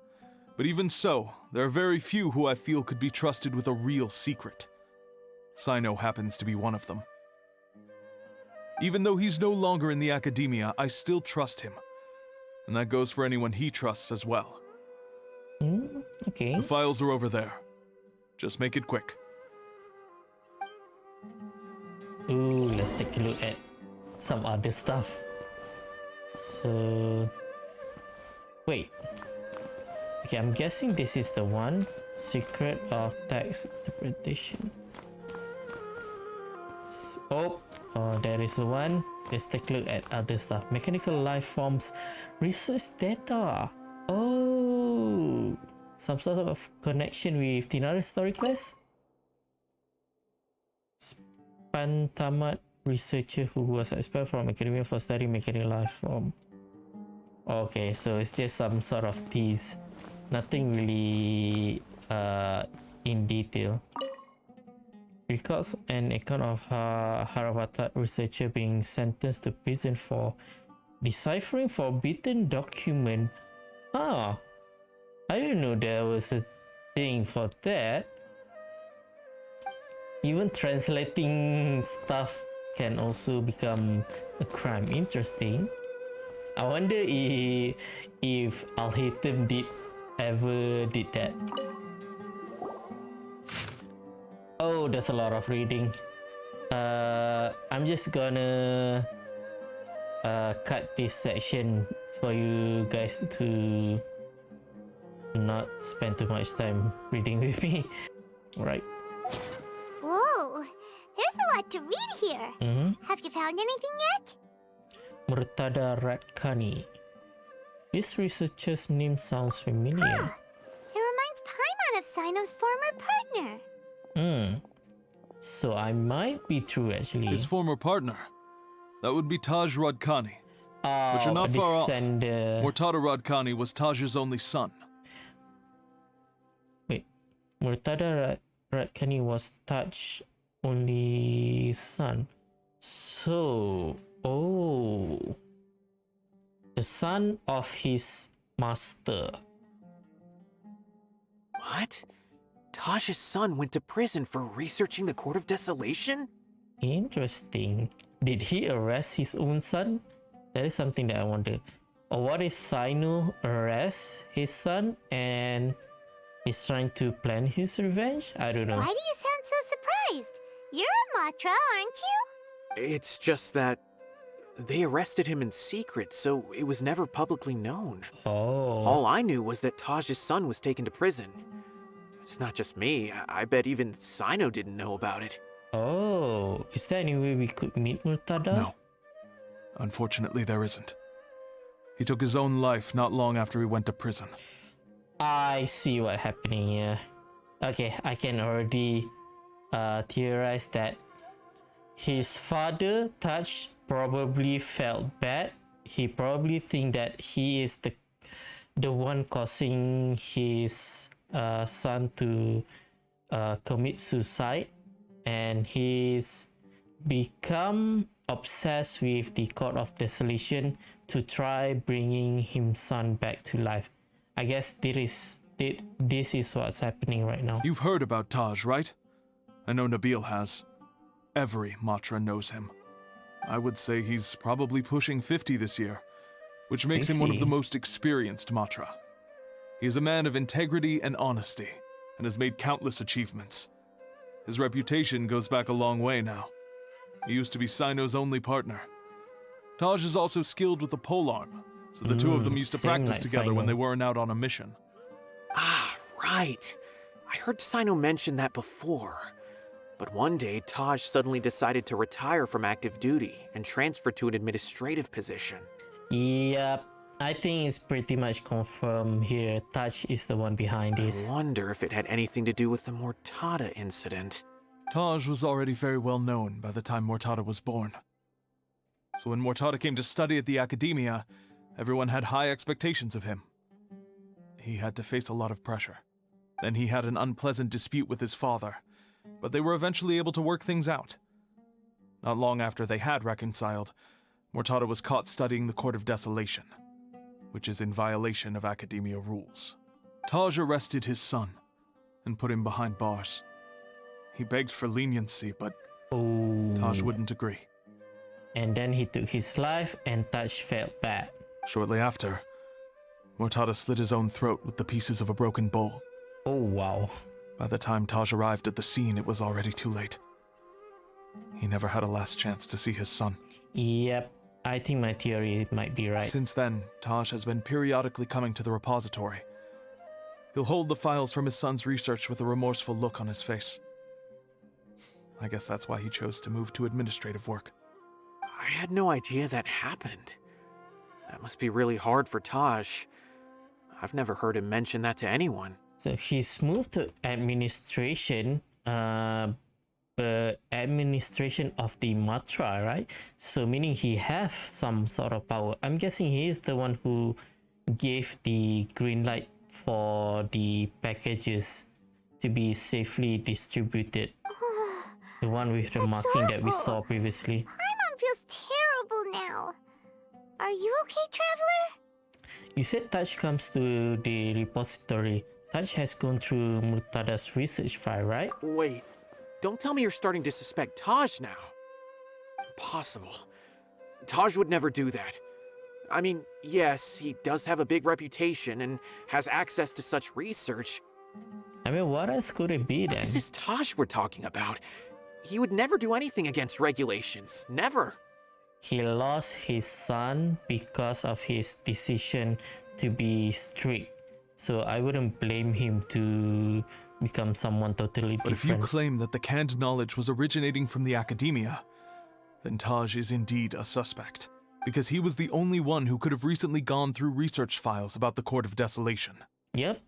S14: But even so, there are very few who I feel could be trusted with a real secret. Cyno happens to be one of them. Even though he's no longer in the academia, I still trust him. And that goes for anyone he trusts as well.
S1: Okay.
S14: The files are over there. Just make it quick.
S1: Ooh, let's take a look at some other stuff. So... Wait. Okay, I'm guessing this is the one. Secret of text interpretation. Oh, there is the one. Let's take a look at other stuff. Mechanical life forms research data. Oh, some sort of connection with another story quest. Pantamat researcher who was expelled from academia for studying mechanical life form. Okay, so it's just some sort of tease. Nothing really in detail. Records an account of Haravatat researcher being sentenced to prison for deciphering forbidden document. I didn't know there was a thing for that. Even translating stuff can also become a crime. Interesting. I wonder if Al-Hitam ever did that. Oh, there's a lot of reading. I'm just gonna cut this section for you guys to not spend too much time reading with me. Alright.
S4: Whoa, there's a lot to read here. Have you found anything yet?
S1: Murtada Ratkani. This researcher's name sounds familiar.
S4: It reminds Paimon of Cyno's former partner.
S1: So I might be true actually.
S14: His former partner. That would be Taj Radkani. But you're not far off. Murtada Radkani was Taj's only son.
S1: Wait, Murtada Radkani was Taj's only son. So, the son of his master.
S3: What? Taj's son went to prison for researching the Court of Desolation?
S1: Interesting. Did he arrest his own son? That is something that I wonder. Or what if Cyno arrests his son and is trying to plan his revenge? I don't know.
S4: Why do you sound so surprised? You're a Matra, aren't you?
S3: It's just that they arrested him in secret, so it was never publicly known. All I knew was that Taj's son was taken to prison. It's not just me. I bet even Cyno didn't know about it.
S1: Oh, is there any way we could meet Murtada?
S14: No. Unfortunately, there isn't. He took his own life not long after he went to prison.
S1: I see what's happening here. Okay, I can already theorize that his father, Taj, probably felt bad. He probably think that he is the one causing his son to commit suicide, and he's become obsessed with the Court of Desolation to try bringing his son back to life. I guess this is what's happening right now.
S14: You've heard about Taj, right? I know Nabil has. Every Matra knows him. I would say he's probably pushing 50 this year, which makes him one of the
S1: 50?
S14: most experienced Matra. He is a man of integrity and honesty, and has made countless achievements. His reputation goes back a long way now. He used to be Cyno's only partner. Taj is also skilled with the polearm, so the two of them used to
S1: same
S14: practice
S1: like
S14: together when
S1: Cyno.
S14: they weren't out on a mission.
S3: Ah, right. I heard Cyno mention that before. But one day, Taj suddenly decided to retire from active duty and transfer to an administrative position.
S1: Yep, I think it's pretty much confirmed here. Taj is the one behind this.
S3: I wonder if it had anything to do with the Mortada incident.
S14: Taj was already very well known by the time Mortada was born. So when Mortada came to study at the Academia, everyone had high expectations of him. He had to face a lot of pressure. Then he had an unpleasant dispute with his father, but they were eventually able to work things out. Not long after they had reconciled, Mortada was caught studying the Court of Desolation, which is in violation of Academia rules. Taj arrested his son and put him behind bars. He begged for leniency, but Taj wouldn't agree.
S1: And then he took his life, and Taj felt bad.
S14: Shortly after, Mortada slit his own throat with the pieces of a broken bowl.
S1: Oh, wow.
S14: By the time Taj arrived at the scene, it was already too late. He never had a last chance to see his son.
S1: Yep, I think my theory might be right.
S14: Since then, Taj has been periodically coming to the repository. He'll hold the files from his son's research with a remorseful look on his face. I guess that's why he chose to move to administrative work.
S3: I had no idea that happened. That must be really hard for Taj. I've never heard him mention that to anyone.
S1: So he's moved to administration, but administration of the Matra, right? So meaning he have some sort of power. I'm guessing he is the one who gave the green light for the packages to be safely distributed. The one with the marking that we saw previously.
S4: Paimon feels terrible now. Are you okay, Traveler?
S1: You said Taj comes to the repository. Taj has gone through Murtada's research file, right?
S3: Wait, don't tell me you're starting to suspect Taj now. Impossible. Taj would never do that. I mean, yes, he does have a big reputation and has access to such research.
S1: I mean, what else could it be then?
S3: This is Taj we're talking about. He would never do anything against regulations. Never.
S1: He lost his son because of his decision to be strict. So I wouldn't blame him to become someone totally
S14: But if you
S1: different.
S14: claim that the canned knowledge was originating from the Academia, then Taj is indeed a suspect, because he was the only one who could have recently gone through research files about the Court of Desolation.
S1: Yep.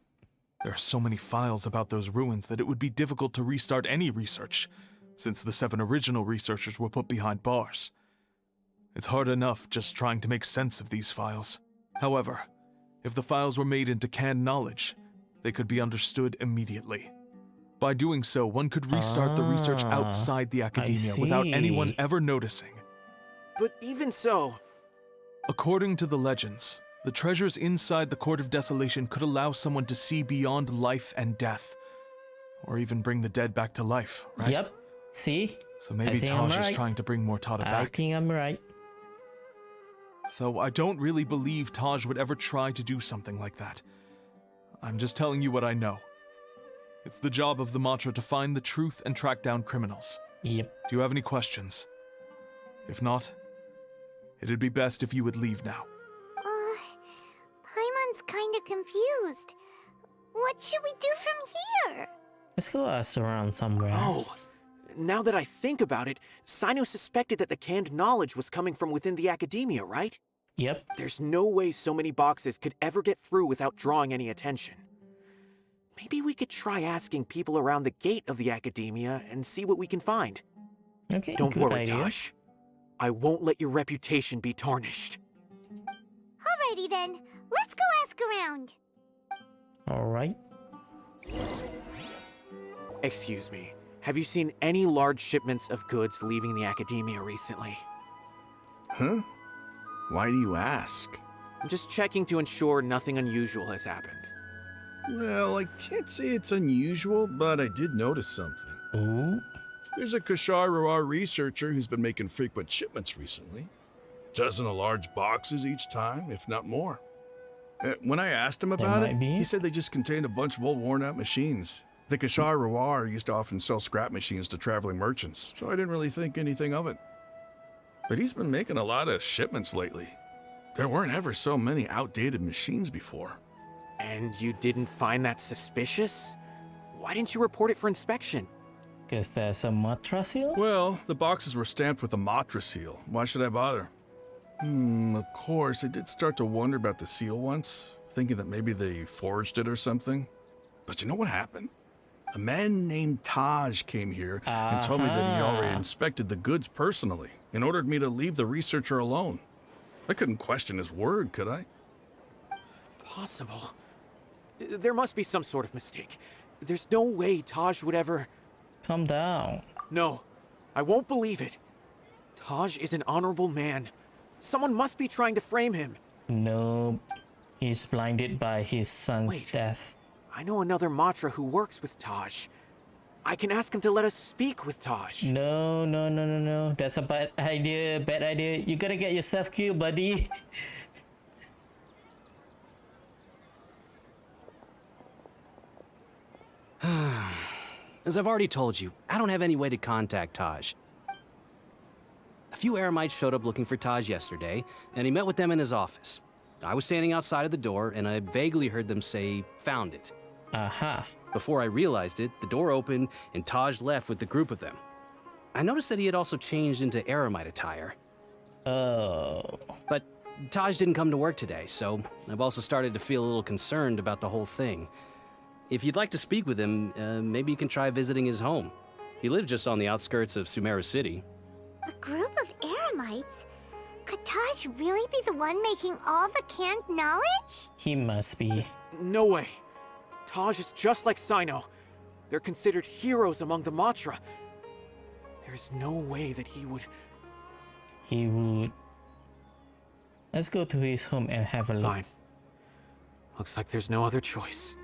S14: There are so many files about those ruins that it would be difficult to restart any research, since the 7 original researchers were put behind bars. It's hard enough just trying to make sense of these files. However, if the files were made into canned knowledge, they could be understood immediately. By doing so, one could restart the research outside the Academia without anyone ever noticing.
S3: But even so...
S14: According to the legends, the treasures inside the Court of Desolation could allow someone to see beyond life and death, or even bring the dead back to life, right?
S1: Yep. See?
S14: So maybe Taj is trying to bring Mortada back.
S1: I think I'm right.
S14: Though I don't really believe Taj would ever try to do something like that. I'm just telling you what I know. It's the job of the Matra to find the truth and track down criminals.
S1: Yep.
S14: Do you have any questions? If not, it'd be best if you would leave now.
S4: Paimon's kinda confused. What should we do from here?
S1: Let's go ask around somewhere.
S3: Oh, now that I think about it, Cyno suspected that the canned knowledge was coming from within the Academia, right?
S1: Yep.
S3: There's no way so many boxes could ever get through without drawing any attention. Maybe we could try asking people around the gate of the Academia and see what we can find.
S1: Okay,
S3: Don't
S1: good
S3: worry,
S1: idea.
S3: Tosh. I won't let your reputation be tarnished.
S4: Alrighty then. Let's go ask around.
S1: All right.
S3: Excuse me. Have you seen any large shipments of goods leaving the academia recently?
S15: Huh? Why do you ask?
S3: I'm just checking to ensure nothing unusual has happened.
S15: Well, I can't say it's unusual, but I did notice something.
S1: Ooh.
S15: There's a Kashar researcher who's been making frequent shipments recently. Dozen of large boxes each time, if not more. When I asked him about it, he said they just contained a bunch of old worn-out machines. The Kashar used to often sell scrap machines to traveling merchants, so I didn't really think anything of it. But he's been making a lot of shipments lately. There weren't ever so many outdated machines before.
S3: And you didn't find that suspicious? Why didn't you report it for inspection?
S1: Guess there's a Matra seal?
S15: Well, the boxes were stamped with a Matra seal. Why should I bother? Of course, I did start to wonder about the seal once, thinking that maybe they forged it or something. But you know what happened? A man named Taj came here and told me that he already inspected the goods personally and ordered me to leave the researcher alone. I couldn't question his word, could I?
S3: Impossible. There must be some sort of mistake. There's no way Taj would ever...
S1: Calm down.
S3: No, I won't believe it. Taj is an honorable man. Someone must be trying to frame him.
S1: No, he's blinded by his son's death.
S3: I know another Matra who works with Taj. I can ask him to let us speak with Taj.
S1: No. That's a bad idea. You're gonna get yourself killed, buddy.
S16: As I've already told you, I don't have any way to contact Taj. A few Eremites showed up looking for Taj yesterday, and he met with them in his office. I was standing outside of the door, and I vaguely heard them say, "Found it."
S1: Aha.
S16: Before I realized it, the door opened, and Taj left with the group of them. I noticed that he had also changed into Eremite attire.
S1: Oh.
S16: But Taj didn't come to work today, so I've also started to feel a little concerned about the whole thing. If you'd like to speak with him, maybe you can try visiting his home. He lives just on the outskirts of Sumeru City.
S4: A group of Eremites? Could Taj really be the one making all the canned knowledge?
S1: He must be.
S3: No way. Taj is just like Cyno. They're considered heroes among the Matra. There's no way that he would...
S1: He would... Let's go to his home and have a look.
S3: Fine. Looks like there's no other choice.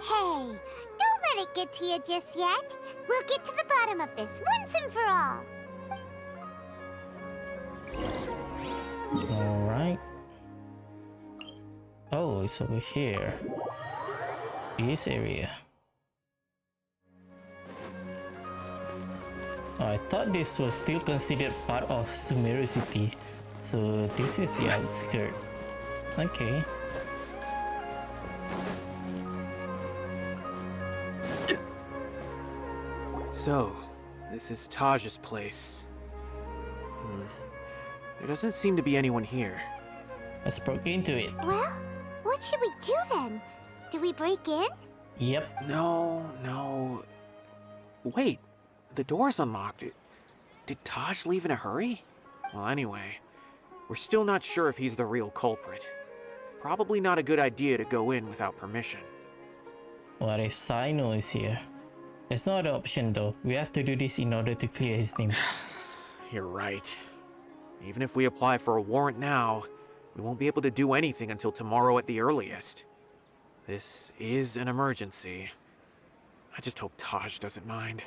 S4: Hey, don't let it get to you just yet. We'll get to the bottom of this once and for all.
S1: Alright. Oh, it's over here. This area. I thought this was still considered part of Sumeru City. So this is the outskirt. Okay.
S3: So, this is Taj's place. There doesn't seem to be anyone here.
S1: Let's break into it.
S4: Well, what should we do then? Do we break in?
S1: Yep.
S3: No. Wait, the door's unlocked. Did Taj leave in a hurry? Well, anyway, we're still not sure if he's the real culprit. Probably not a good idea to go in without permission.
S1: What if Cyno is here? There's no other option though. We have to do this in order to clear his name.
S3: You're right. Even if we apply for a warrant now, we won't be able to do anything until tomorrow at the earliest. This is an emergency. I just hope Taj doesn't mind.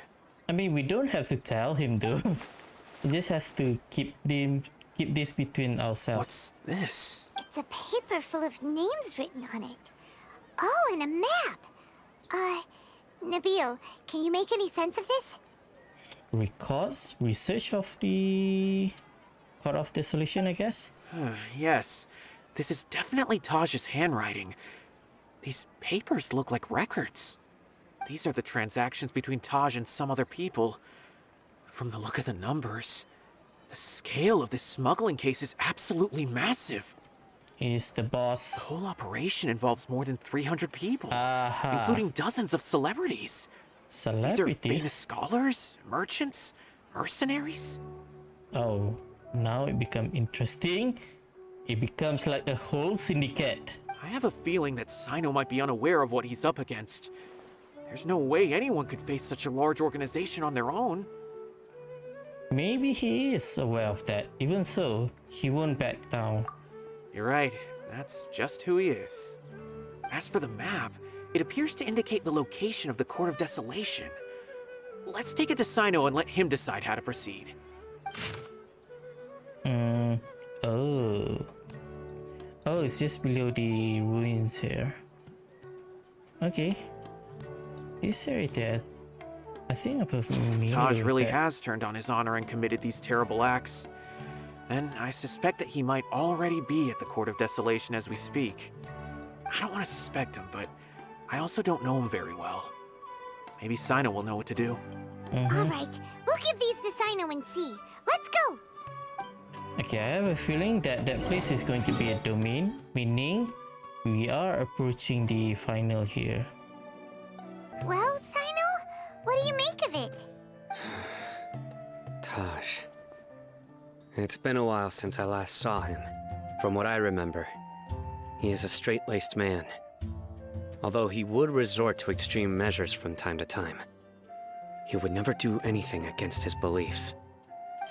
S1: I mean, we don't have to tell him though. He just has to keep this between ourselves.
S3: What's this?
S4: It's a paper full of names written on it. Oh, and a map. Nabil, can you make any sense of this?
S1: Records? Research of the Court of Desolation, I guess?
S3: Yes. This is definitely Taj's handwriting. These papers look like records. These are the transactions between Taj and some other people. From the look of the numbers, the scale of this smuggling case is absolutely massive.
S1: He's the boss.
S3: The whole operation involves more than 300 people, including dozens of celebrities.
S1: Celebrities?
S3: These are famous scholars, merchants, mercenaries.
S1: Oh, now it becomes interesting. It becomes like a whole syndicate.
S3: I have a feeling that Cyno might be unaware of what he's up against. There's no way anyone could face such a large organization on their own.
S1: Maybe he is aware of that. Even so, he won't back down.
S3: You're right. That's just who he is. As for the map, it appears to indicate the location of the Court of Desolation. Let's take it to Cyno and let him decide how to proceed.
S1: Oh. Oh, it's just below the ruins here. Okay. This area there. I think I'm perfectly
S3: Taj really has turned on his honor and committed these terrible acts. And I suspect that he might already be at the Court of Desolation as we speak. I don't want to suspect him, but I also don't know him very well. Maybe Cyno will know what to do.
S4: Alright, we'll give these to Cyno and see. Let's go!
S1: Okay, I have a feeling that that place is going to be a domain, meaning we are approaching the final here.
S4: Well, Cyno, what do you make of it?
S5: Taj. It's been a while since I last saw him. From what I remember, he is a straight-laced man. Although he would resort to extreme measures from time to time, he would never do anything against his beliefs.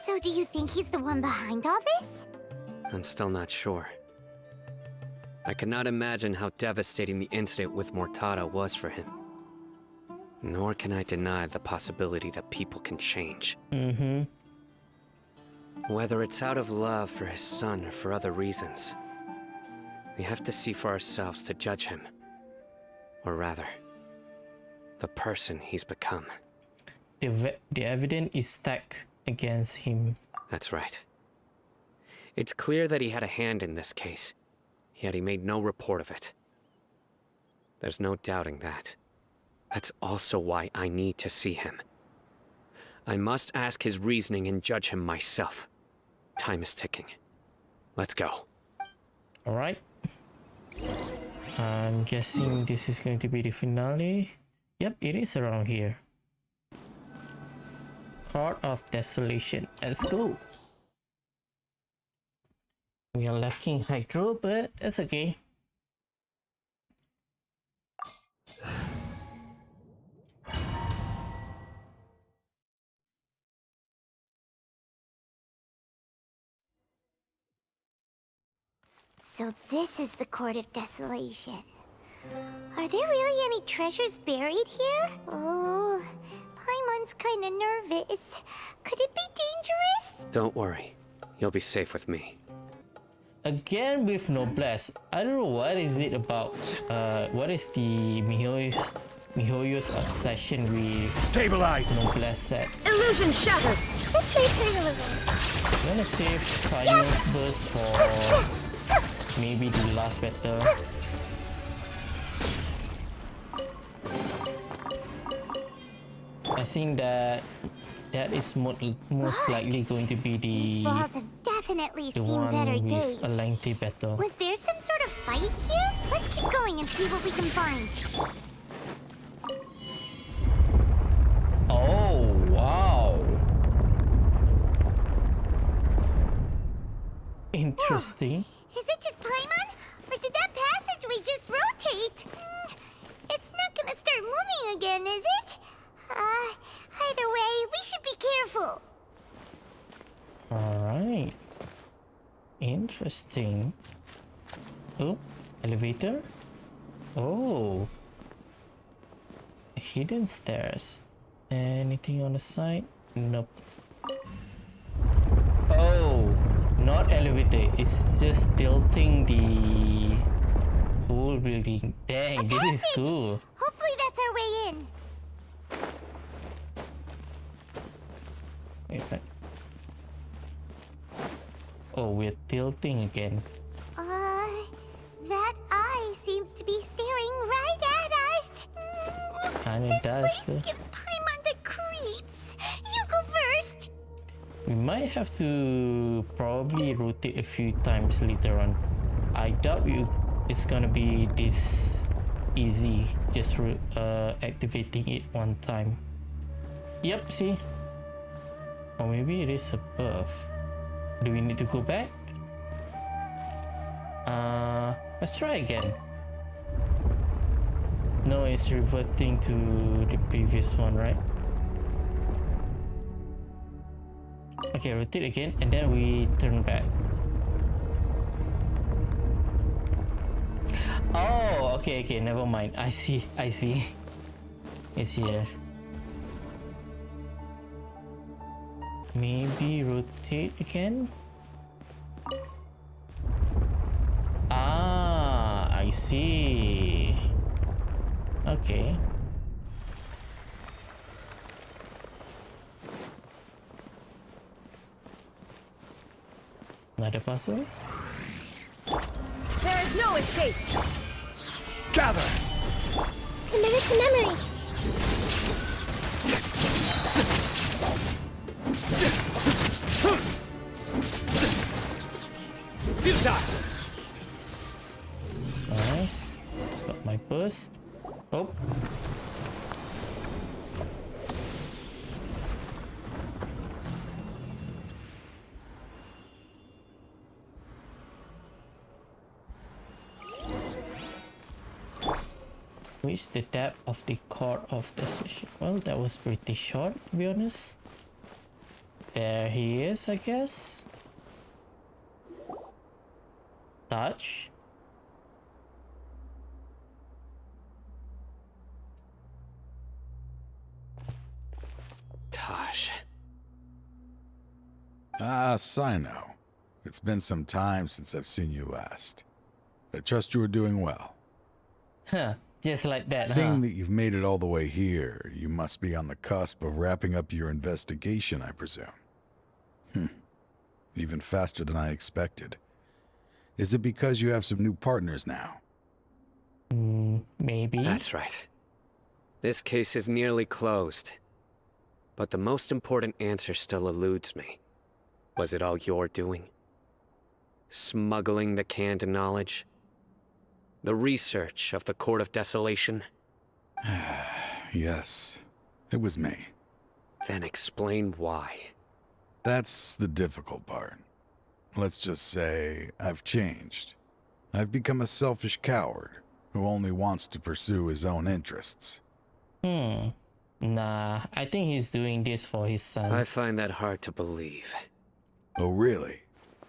S4: So do you think he's the one behind all this?
S5: I'm still not sure. I cannot imagine how devastating the incident with Mortada was for him. Nor can I deny the possibility that people can change. Whether it's out of love for his son or for other reasons, we have to see for ourselves to judge him. Or rather, the person he's become.
S1: The evidence is stacked against him.
S5: That's right. It's clear that he had a hand in this case, yet he made no report of it. There's no doubting that. That's also why I need to see him. I must ask his reasoning and judge him myself. Time is ticking. Let's go.
S1: Alright. I'm guessing this is going to be the finale. Yep, it is around here. Court of Desolation. Let's go. We are lacking Hydro, but that's okay.
S4: So this is the Court of Desolation. Are there really any treasures buried here? Oh, Paimon's kinda nervous. Could it be dangerous?
S5: Don't worry. You'll be safe with me.
S1: Again with Noblesse. I don't know what is it about. What is the miHoYo's obsession with Noblesse set?
S12: Illusion shattered.
S1: I'm gonna save Cyno's burst for maybe the last battle. I think that is most likely going to be
S4: These walls have definitely
S1: the
S4: seen
S1: one
S4: better
S1: with
S4: days.
S1: a lengthy battle.
S4: Was there some sort of fight here? Let's keep going and see what we can find.
S1: Oh, wow. Interesting.
S4: Is it just Paimon? Or did that passageway just rotate? It's not gonna start moving again, is it? Either way, we should be careful.
S1: Alright. Interesting. Oh, elevator? Oh. Hidden stairs. Anything on the side? Nope. Oh, not elevator. It's just tilting the whole building. Dang, this is cool.
S4: Hopefully that's our way in.
S1: Wait, what? Oh, we're tilting again.
S4: That eye seems to be staring right at us.
S1: Kinda does.
S4: This gives Paimon the creeps. You go first.
S1: We might have to probably rotate a few times later on. I doubt it's gonna be this easy, just activating it one time. Yep, see? Or maybe it is above. Do we need to go back? Let's try again. No, it's reverting to the previous one, right? Okay, rotate again, and then we turn back. Oh, okay, never mind. I see. It's here. Maybe rotate again. Ah, I see. Okay. Another puzzle?
S12: There is no escape!
S11: Gather!
S4: Committed to memory.
S1: Nice. Got my purse. Oh. Reach the depth of the court of desolation. Well, that was pretty short, to be honest. There he is, I guess. Touch.
S5: Taj.
S17: Ah, Cyno. It's been some time since I've seen you last. I trust you are doing well.
S1: Huh, just like that,
S17: Seeing that you've made it all the way here, you must be on the cusp of wrapping up your investigation, I presume. Even faster than I expected. Is it because you have some new partners now?
S1: Maybe.
S5: That's right. This case is nearly closed. But the most important answer still eludes me. Was it all your doing? Smuggling the canned knowledge? The research of the Court of Desolation?
S17: Yes, it was me.
S5: Then explain why.
S17: That's the difficult part. Let's just say I've changed. I've become a selfish coward who only wants to pursue his own interests.
S1: Nah, I think he's doing this for his son.
S5: I find that hard to believe.
S17: Oh, really?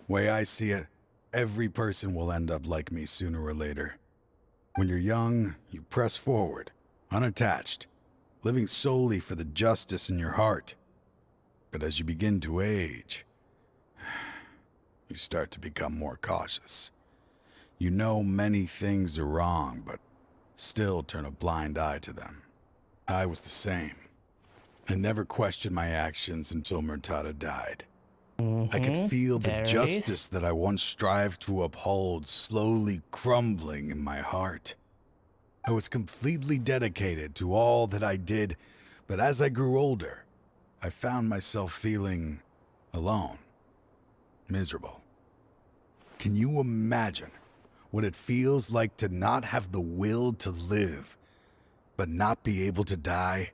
S17: Way I see it, every person will end up like me sooner or later. When you're young, you press forward, unattached, living solely for the justice in your heart. But as you begin to age, you start to become more cautious. You know many things are wrong, but still turn a blind eye to them. I was the same. I never questioned my actions until Murtada died. I could feel the justice that I once strived to uphold slowly crumbling in my heart. I was completely dedicated to all that I did, but as I grew older, I found myself feeling alone, miserable. Can you imagine what it feels like to not have the will to live, but not be able to die?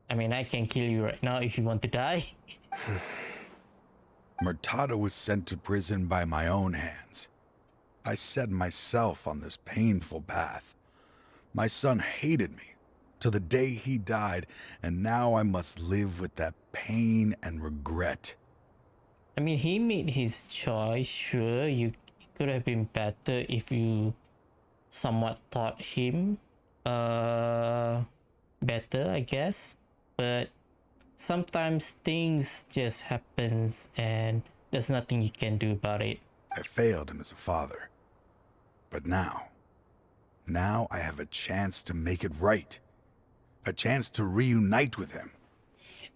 S1: I mean, I can kill you right now if you want to die.
S17: Murtada was sent to prison by my own hands. I set myself on this painful path. My son hated me till the day he died, and now I must live with that pain and regret.
S1: I mean, he made his choice. Sure, you could have been better if you somewhat taught him better, I guess. But sometimes things just happens and there's nothing you can do about it.
S17: I failed him as a father. But now I have a chance to make it right. A chance to reunite with him.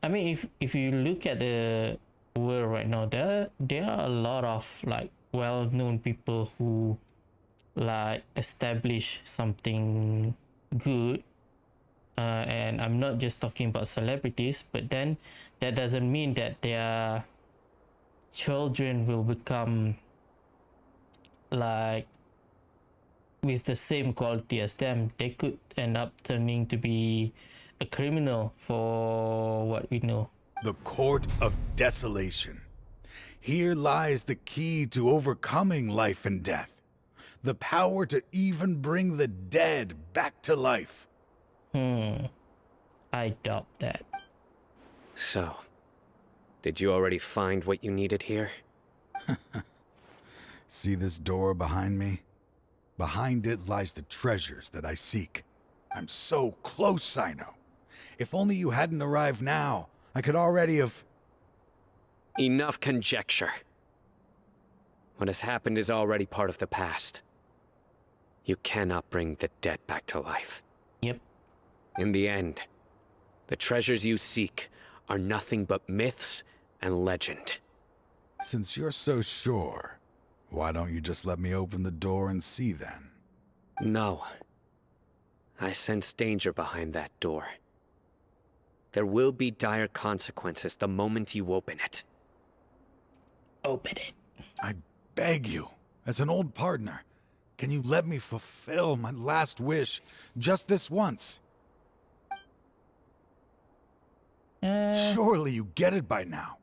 S1: I mean, if you look at the world right now, there are a lot of like well-known people who like establish something good. And I'm not just talking about celebrities, but then that doesn't mean that their children will become like with the same quality as them. They could end up turning to be a criminal for what we know.
S17: The Court of Desolation. Here lies the key to overcoming life and death. The power to even bring the dead back to life.
S1: I doubt that.
S5: So, did you already find what you needed here?
S17: See this door behind me? Behind it lies the treasures that I seek. I'm so close, Cyno. If only you hadn't arrived now, I could already have...
S5: Enough conjecture. What has happened is already part of the past. You cannot bring the dead back to life.
S1: Yep.
S5: In the end, the treasures you seek are nothing but myths and legend.
S17: Since you're so sure, why don't you just let me open the door and see then?
S5: No. I sense danger behind that door. There will be dire consequences the moment you open it.
S1: Open it.
S17: I beg you, as an old partner, can you let me fulfill my last wish just this once? Surely you get it by now.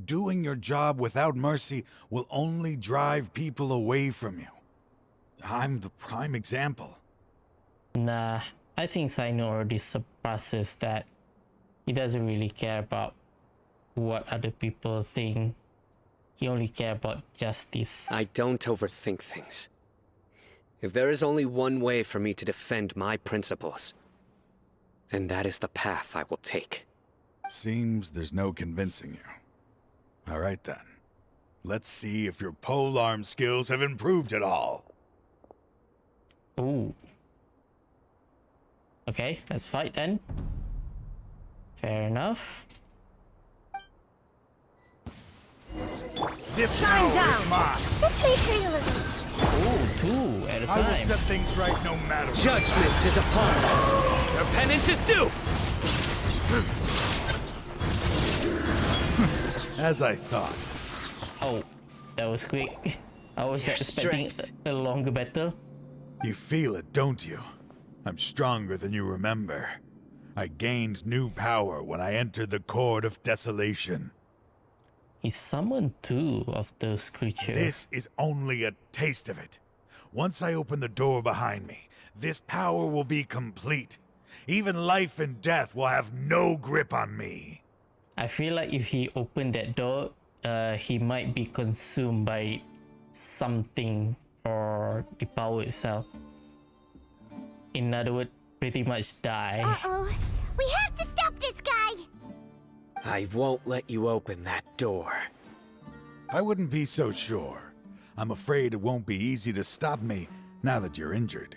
S17: Doing your job without mercy will only drive people away from you. I'm the prime example.
S1: Nah, I think Cyno already surpasses that. He doesn't really care about what other people think. He only cares about justice.
S5: I don't overthink things. If there is only one way for me to defend my principles, then that is the path I will take.
S17: Seems there's no convincing you. All right then. Let's see if your polearm skills have improved at all.
S1: Ooh. Okay, let's fight then. Fair enough.
S11: This power is mine.
S4: Just materialism.
S1: Ooh, two at a time.
S11: I will set things right no matter what.
S5: Judgment is upon us. Their penance is due.
S17: As I thought.
S1: Oh, that was quick. I was expecting a longer battle.
S17: You feel it, don't you? I'm stronger than you remember. I gained new power when I entered the Court of Desolation.
S1: He summoned two of those creatures.
S17: This is only a taste of it. Once I open the door behind me, this power will be complete. Even life and death will have no grip on me.
S1: I feel like if he opened that door, he might be consumed by something or the power itself. In other words, pretty much die.
S4: Uh-oh. We have to stop this guy!
S5: I won't let you open that door.
S17: I wouldn't be so sure. I'm afraid it won't be easy to stop me now that you're injured.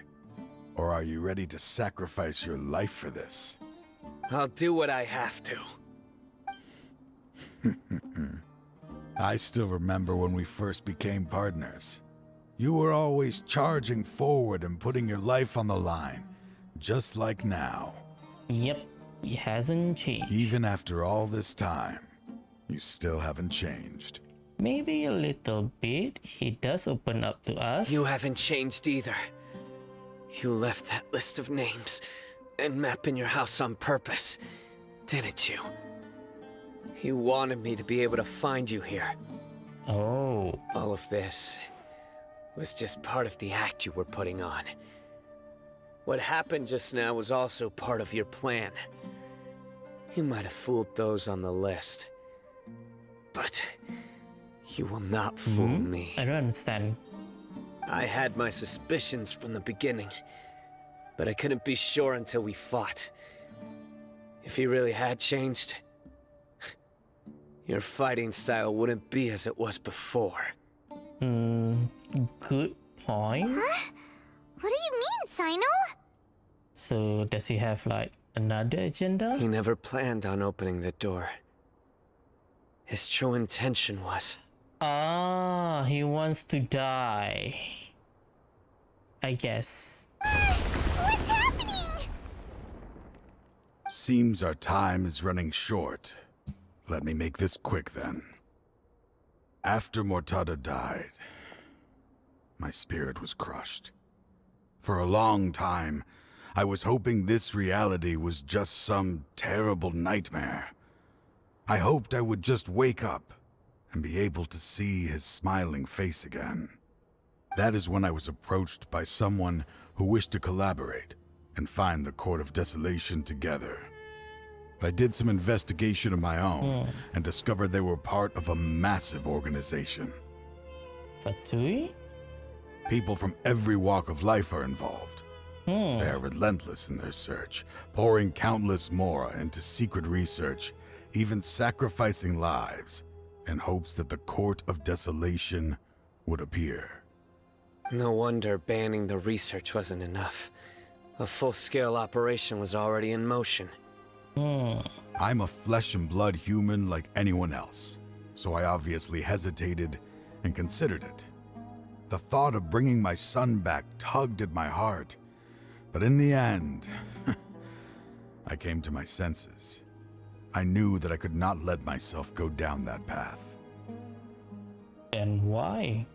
S17: Or are you ready to sacrifice your life for this?
S5: I'll do what I have to.
S17: I still remember when we first became partners. You were always charging forward and putting your life on the line, just like now.
S1: Yep, he hasn't changed.
S17: Even after all this time, you still haven't changed.
S1: Maybe a little bit. He does open up to us.
S5: You haven't changed either. You left that list of names and map in your house on purpose, didn't you? You wanted me to be able to find you here.
S1: Oh.
S5: All of this was just part of the act you were putting on. What happened just now was also part of your plan. You might have fooled those on the list, but you will not fool me.
S1: I don't understand.
S5: I had my suspicions from the beginning, but I couldn't be sure until we fought. If he really had changed, your fighting style wouldn't be as it was before.
S1: Good point.
S4: Huh? What do you mean, Cyno?
S1: So does he have like another agenda?
S5: He never planned on opening the door. His true intention was...
S1: Ah, he wants to die. I guess.
S4: What's happening?
S17: Seems our time is running short. Let me make this quick then. After Mortada died, my spirit was crushed. For a long time, I was hoping this reality was just some terrible nightmare. I hoped I would just wake up and be able to see his smiling face again. That is when I was approached by someone who wished to collaborate and find the Court of Desolation together. I did some investigation of my own and discovered they were part of a massive organization.
S1: Fatui?
S17: People from every walk of life are involved. They are relentless in their search, pouring countless mora into secret research, even sacrificing lives in hopes that the Court of Desolation would appear.
S5: No wonder banning the research wasn't enough. A full-scale operation was already in motion.
S17: I'm a flesh and blood human like anyone else, so I obviously hesitated and considered it. The thought of bringing my son back tugged at my heart, but in the end, I came to my senses. I knew that I could not let myself go down that path.
S1: And why?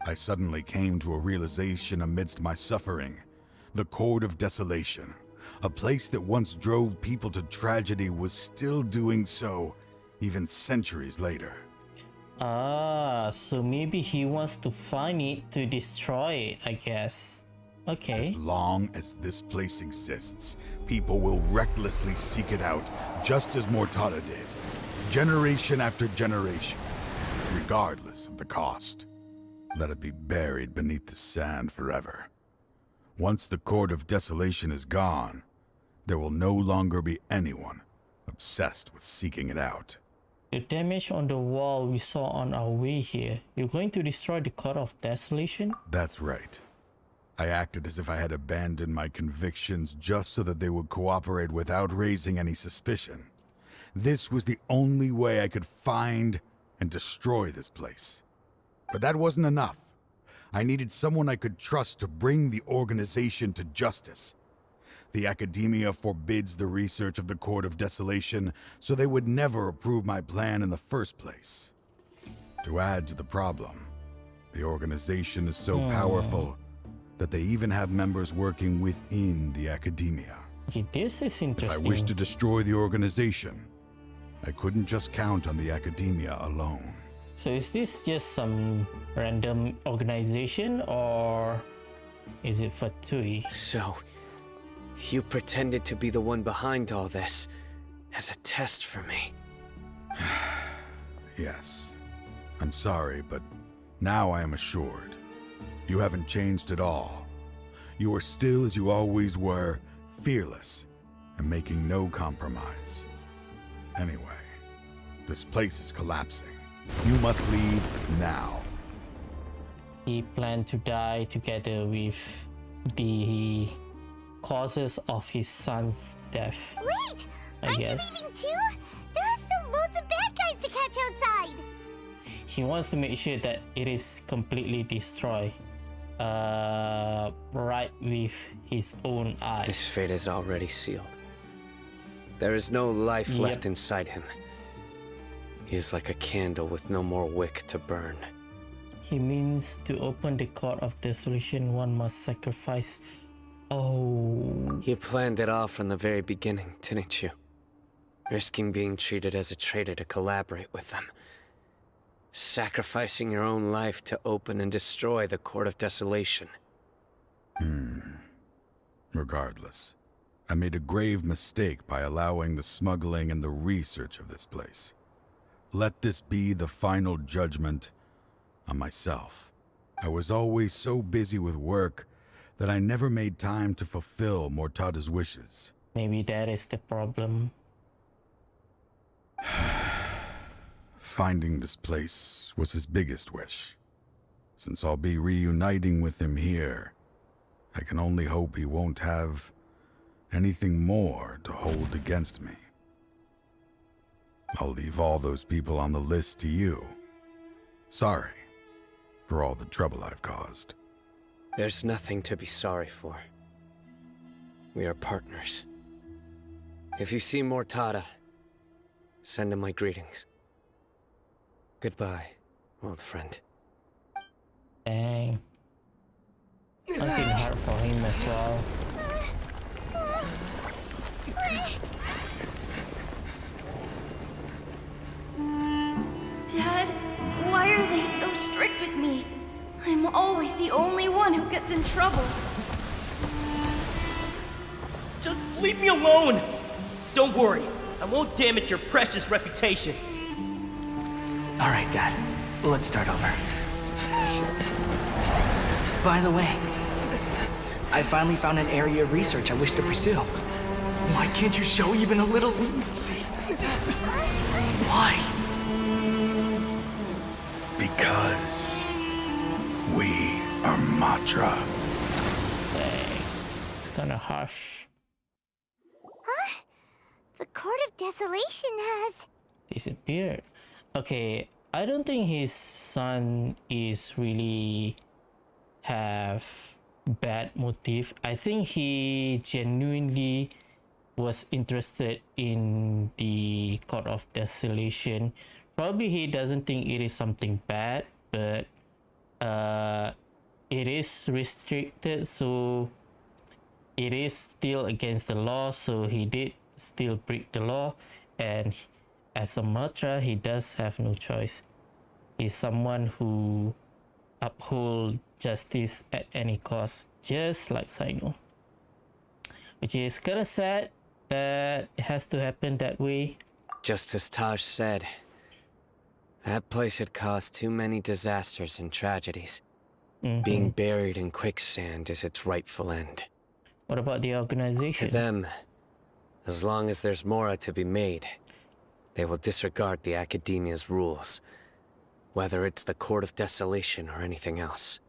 S17: I suddenly came to a realization amidst my suffering. The Court of Desolation, a place that once drove people to tragedy, was still doing so, even centuries later.
S1: So maybe he wants to find it to destroy it, I guess. Okay.
S17: As long as this place exists, people will recklessly seek it out, just as Mortada did, generation after generation, regardless of the cost. Let it be buried beneath the sand forever. Once the Court of Desolation is gone, there will no longer be anyone obsessed with seeking it out.
S1: The damage on the wall we saw on our way here. You're going to destroy the Court of Desolation?
S17: That's right. I acted as if I had abandoned my convictions just so that they would cooperate without raising any suspicion. This was the only way I could find and destroy this place. But that wasn't enough. I needed someone I could trust to bring the organization to justice. The academia forbids the research of the Court of Desolation, so they would never approve my plan in the first place. To add to the problem, the organization is so powerful that they even have members working within the academia.
S1: Okay, this is interesting.
S17: If I wished to destroy the organization, I couldn't just count on the academia alone.
S1: So is this just some random organization, or is it Fatui?
S5: So, you pretended to be the one behind all this as a test for me.
S17: Yes. I'm sorry, but now I am assured. You haven't changed at all. You are still as you always were, fearless and making no compromise. Anyway, this place is collapsing. You must leave now.
S1: He planned to die together with the causes of his son's death.
S4: Wait!
S1: I guess.
S4: You leaving too? There are still loads of bad guys to catch outside!
S1: He wants to make sure that it is completely destroyed. Right with his own eyes.
S5: His fate is already sealed. There is no life left inside him. He is like a candle with no more wick to burn.
S1: He means to open the Court of Desolation, one must sacrifice. Oh.
S5: You planned it all from the very beginning, didn't you? Risking being treated as a traitor to collaborate with them. Sacrificing your own life to open and destroy the Court of Desolation.
S17: Regardless, I made a grave mistake by allowing the smuggling and the research of this place. Let this be the final judgment on myself. I was always so busy with work that I never made time to fulfill Mortada's wishes.
S1: Maybe that is the problem.
S17: Finding this place was his biggest wish. Since I'll be reuniting with him here, I can only hope he won't have anything more to hold against me. I'll leave all those people on the list to you. Sorry for all the trouble I've caused.
S5: There's nothing to be sorry for. We are partners. If you see Mortada, send him my greetings. Goodbye, old friend.
S1: Dang. Must been hard for him as well.
S18: Dad, why are they so strict with me? I'm always the only one who gets in trouble.
S19: Just leave me alone! Don't worry, I won't damage your precious reputation.
S7: All right, Dad. Let's start over. By the way, I finally found an area of research I wish to pursue. Why can't you show even a little leniency? Why?
S17: Because we are Matra.
S1: Dang. It's kind of harsh.
S4: Huh? The Court of Desolation has
S1: Disappeared. Okay, I don't think his son is really have bad motive. I think he genuinely was interested in the Court of Desolation. Probably he doesn't think it is something bad, but it is restricted, so it is still against the law, so he did still break the law, and as a Matra, he does have no choice. He's someone who uphold justice at any cost, just like Cyno. Which is kind of sad that it has to happen that way.
S5: Just as Taj said, that place had caused too many disasters and tragedies. Being buried in quicksand is its rightful end.
S1: What about the organization?
S5: To them, as long as there's Mora to be made, they will disregard the Academia's rules, whether it's the Court of Desolation or anything else.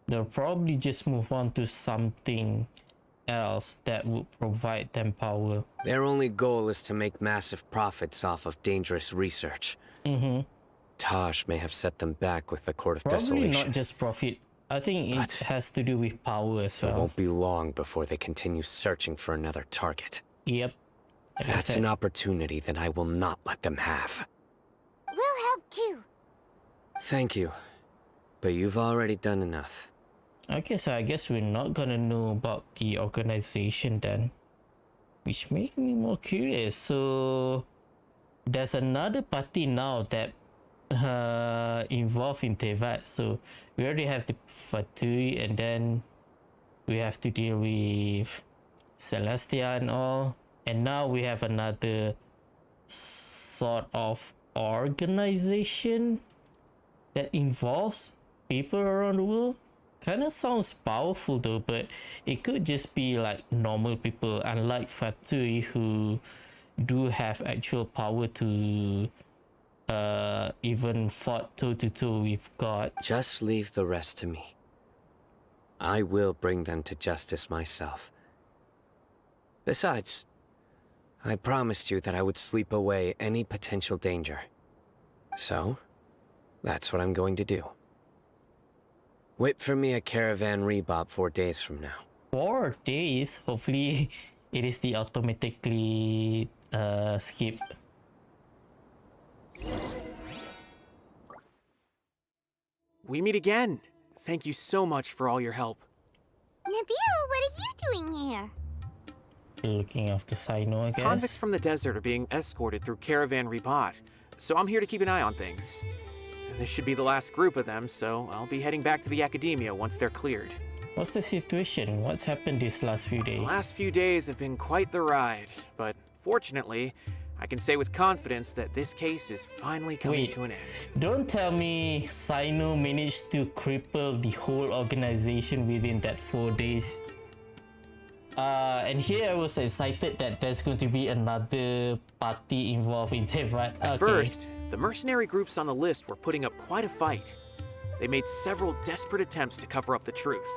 S1: They'll probably just move on to something else that would provide them power.
S5: Their only goal is to make massive profits off of dangerous research. Taj may have set them back with the Court of
S1: Probably
S5: Desolation.
S1: not just profit. I think it has to do with power as well.
S5: It won't be long before they continue searching for another target.
S1: Yep. Like
S5: That's an opportunity that I will not let them have.
S4: We'll help too.
S5: Thank you, but you've already done enough.
S1: Okay, so I guess we're not gonna know about the organization then, which makes me more curious. So there's another party now that involved in Teyvat. So we already have the Fatui, and then we have to deal with Celestia and all, and now we have another sort of organization that involves people around the world. Kind of sounds powerful though, but it could just be like normal people, unlike Fatui, who do have actual power to even fought toe-to-toe with God.
S5: Just leave the rest to me. I will bring them to justice myself. Besides, I promised you that I would sweep away any potential danger. So, that's what I'm going to do. Wait for me a caravan rebop 4 days from now.
S1: 4 days? Hopefully it is the automatically skip.
S3: We meet again. Thank you so much for all your help.
S4: Nabil, what are you doing here?
S1: Looking after Cyno, I guess.
S3: Convicts from the desert are being escorted through Caravan Rebot, so I'm here to keep an eye on things. This should be the last group of them, so I'll be heading back to the Academia once they're cleared.
S1: What's the situation? What's happened these last few days?
S3: The last few days have been quite the ride, but fortunately, I can say with confidence that this case is finally coming to an end.
S1: Don't tell me Cyno managed to cripple the whole organization within that 4 days. And here I was excited that there's going to be another party involved in Teyvat.
S3: At first, the mercenary groups on the list were putting up quite a fight. They made several desperate attempts to cover up the truth.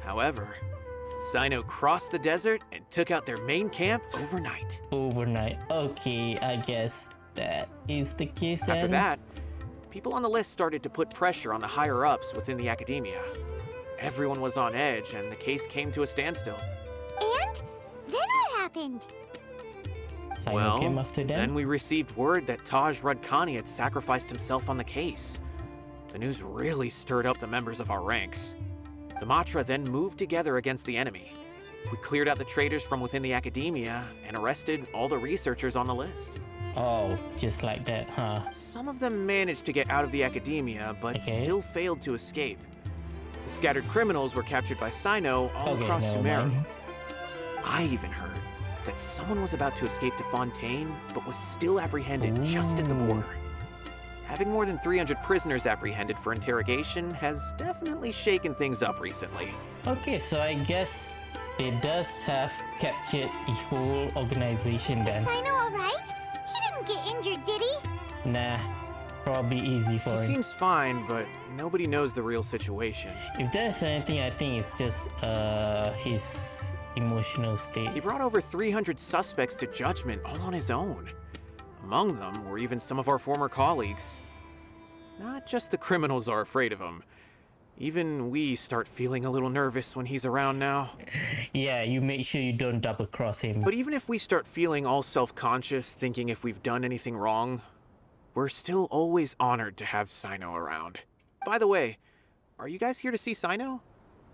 S3: However, Cyno crossed the desert and took out their main camp overnight.
S1: Overnight. Okay, I guess that is the case then.
S3: After that, people on the list started to put pressure on the higher-ups within the Academia. Everyone was on edge, and the case came to a standstill.
S4: And then what happened?
S1: Cyno came after them?
S3: Then we received word that Taj Rudkani had sacrificed himself on the case. The news really stirred up the members of our ranks. The Matra then moved together against the enemy. We cleared out the traitors from within the Academia and arrested all the researchers on the list.
S1: Oh, just like that, huh?
S3: Some of them managed to get out of the academia, but still failed to escape. The scattered criminals were captured by Cyno all across Sumeru. I even heard that someone was about to escape to Fontaine, but was still apprehended just at the border. Having more than 300 prisoners apprehended for interrogation has definitely shaken things up recently.
S1: Okay, so I guess they does have captured the whole organization then.
S4: Is Cyno alright? He didn't get injured, did he?
S1: Nah, probably easy for him.
S3: He seems fine, but nobody knows the real situation.
S1: If there's anything, I think it's just his emotional state.
S3: He brought over 300 suspects to judgment all on his own. Among them were even some of our former colleagues. Not just the criminals are afraid of him. Even we start feeling a little nervous when he's around now.
S1: Yeah, you make sure you don't double cross him.
S3: But even if we start feeling all self-conscious, thinking if we've done anything wrong, we're still always honored to have Cyno around. By the way, are you guys here to see Cyno?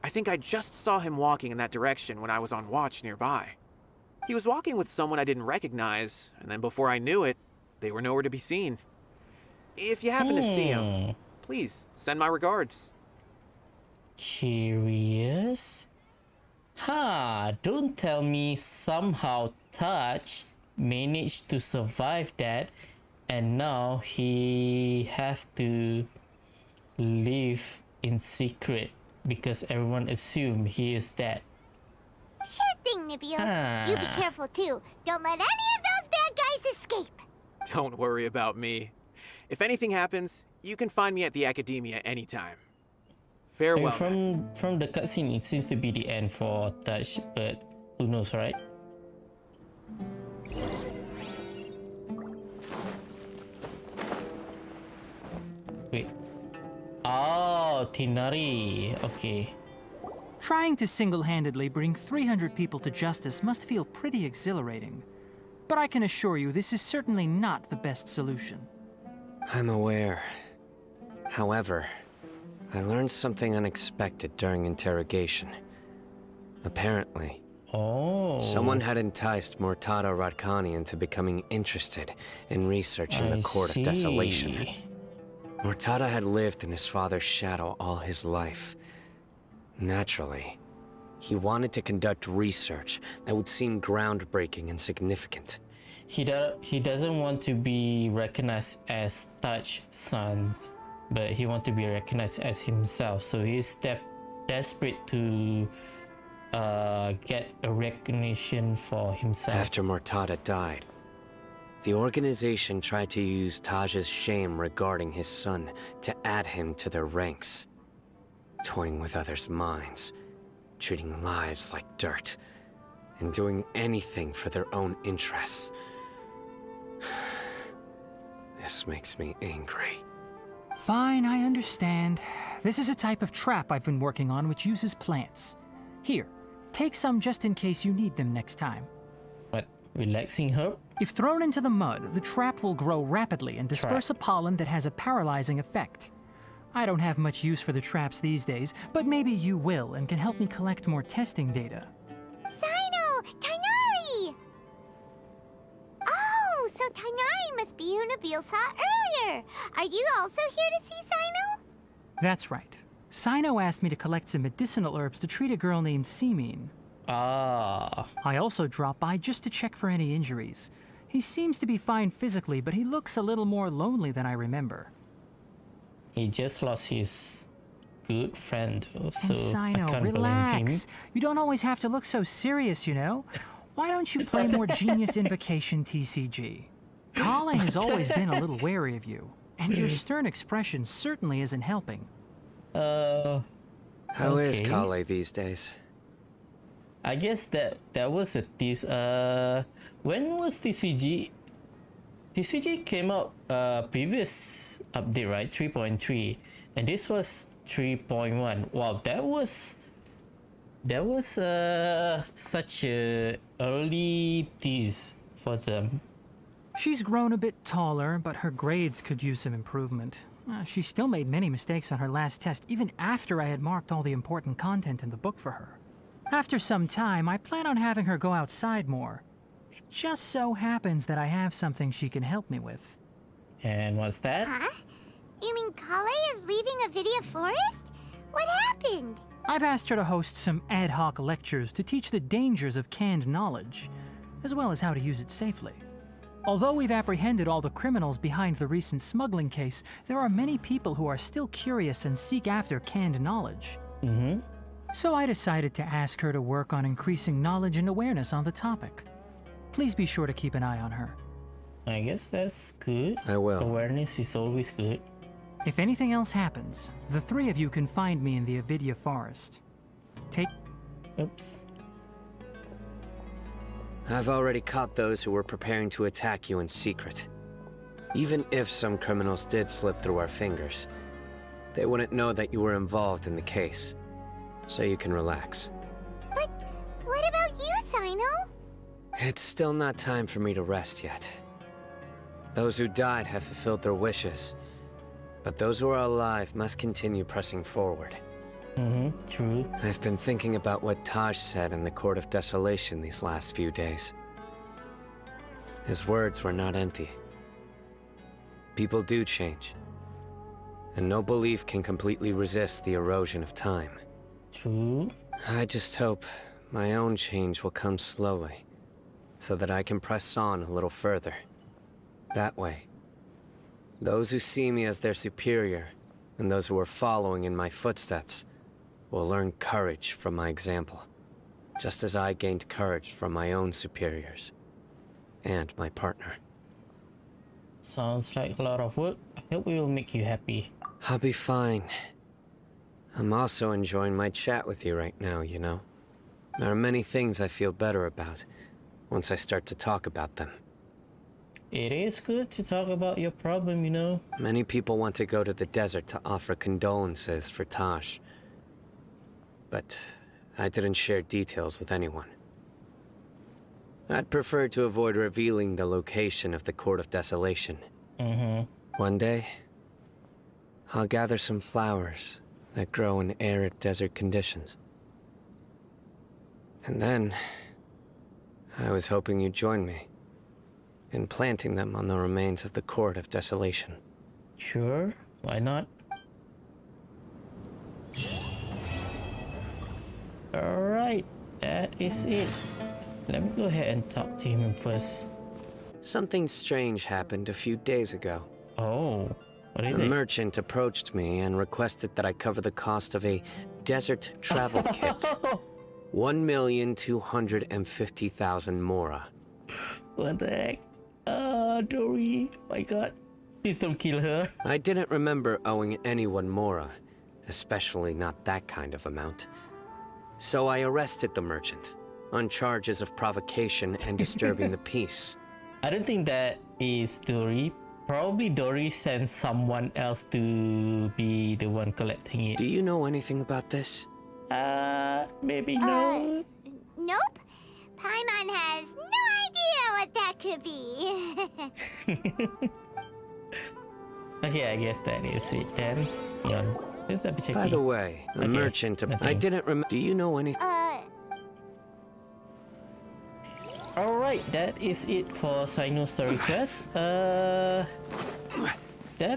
S3: I think I just saw him walking in that direction when I was on watch nearby. He was walking with someone I didn't recognize, and then before I knew it, they were nowhere to be seen. If you happen to see him, please send my regards.
S1: Curious? Don't tell me somehow Touch managed to survive that and now he have to live in secret because everyone assume he is dead.
S4: Sure thing, Nabil. You be careful too. Don't let any of those bad guys escape.
S3: Don't worry about me. If anything happens, you can find me at the Academia anytime. Farewell.
S1: From the cutscene, it seems to be the end for Touch, but who knows, right? Wait. Oh, Tinari. Okay.
S20: Trying to single-handedly bring 300 people to justice must feel pretty exhilarating. But I can assure you this is certainly not the best solution.
S5: I'm aware. However, I learned something unexpected during interrogation. Apparently, someone had enticed Mortada Radkani into becoming interested in researching the Court of Desolation. Mortada had lived in his father's shadow all his life. Naturally, he wanted to conduct research that would seem groundbreaking and significant.
S1: He doesn't want to be recognized as Touch sons, but he wants to be recognized as himself. So he's desperate to get a recognition for himself.
S5: After Mortada died, the organization tried to use Taj's shame regarding his son to add him to their ranks. Toying with others' minds, treating lives like dirt, and doing anything for their own interests. This makes me angry.
S20: Fine, I understand. This is a type of trap I've been working on which uses plants. Here, take some just in case you need them next time.
S1: What? Relaxing herb?
S20: If thrown into the mud, the trap will grow rapidly and disperse a pollen that has a paralyzing effect. I don't have much use for the traps these days, but maybe you will and can help me collect more testing data.
S4: Cyno! Tighnari! Oh, so Tighnari must be who Nabil saw earlier. Are you also here to see Cyno?
S20: That's right. Cyno asked me to collect some medicinal herbs to treat a girl named Simin. I also dropped by just to check for any injuries. He seems to be fine physically, but he looks a little more lonely than I remember.
S1: He just lost his good friend, so
S20: and Cyno,
S1: I can't
S20: relax.
S1: blame him.
S20: You don't always have to look so serious, you know? Why don't you play more Genius Invocation TCG? Kale has always been a little wary of you, and your stern expression certainly isn't helping.
S5: How is Kale these days?
S1: I guess that was a when was TCG? TCG came out previous update, right? 3.3, and this was 3.1. Wow, that was such a early tease for them.
S20: She's grown a bit taller, but her grades could use some improvement. She still made many mistakes on her last test, even after I had marked all the important content in the book for her. After some time, I plan on having her go outside more. It just so happens that I have something she can help me with.
S1: And what's that?
S4: Huh? You mean Kale is leaving Avidia Forest? What happened?
S20: I've asked her to host some ad hoc lectures to teach the dangers of canned knowledge, as well as how to use it safely. Although we've apprehended all the criminals behind the recent smuggling case, there are many people who are still curious and seek after canned knowledge. So I decided to ask her to work on increasing knowledge and awareness on the topic. Please be sure to keep an eye on her.
S1: I guess that's good.
S5: I will.
S1: Awareness is always good.
S20: If anything else happens, the three of you can find me in the Avidia Forest.
S1: Oops.
S5: I've already caught those who were preparing to attack you in secret. Even if some criminals did slip through our fingers, they wouldn't know that you were involved in the case. So you can relax.
S4: But what about you, Cyno?
S5: It's still not time for me to rest yet. Those who died have fulfilled their wishes, but those who are alive must continue pressing forward.
S1: True.
S5: I've been thinking about what Taj said in the Court of Desolation these last few days. His words were not empty. People do change, and no belief can completely resist the erosion of time.
S1: True.
S5: I just hope my own change will come slowly, so that I can press on a little further. That way, those who see me as their superior, and those who are following in my footsteps, will learn courage from my example, just as I gained courage from my own superiors, and my partner.
S1: Sounds like a lot of work. I hope we will make you happy.
S5: I'll be fine. I'm also enjoying my chat with you right now, you know. There are many things I feel better about once I start to talk about them.
S1: It is good to talk about your problem, you know.
S5: Many people want to go to the desert to offer condolences for Taj. But I didn't share details with anyone. I'd prefer to avoid revealing the location of the Court of Desolation. One day, I'll gather some flowers that grow in arid desert conditions. And then, I was hoping you'd join me in planting them on the remains of the Court of Desolation.
S1: Sure, why not? Alright, that is it. Let me go ahead and talk to him first.
S5: Something strange happened a few days ago.
S1: Oh, what is it?
S5: A merchant approached me and requested that I cover the cost of a desert travel kit. 1,250,000 mora.
S1: What the heck? Dory, my god. Please don't kill her.
S5: I didn't remember owing anyone mora, especially not that kind of amount. So I arrested the merchant on charges of provocation and disturbing the peace.
S1: I don't think that is Dory. Probably Dory sent someone else to be the one collecting it.
S5: Do you know anything about this?
S1: Maybe no.
S4: Nope. Paimon has no idea what that could be.
S1: Okay, I guess that is it then. Yeah, just double checking.
S5: By the way, a merchant. I didn't remember. Do you know anything?
S1: Alright, that is it for Cyno story quest. That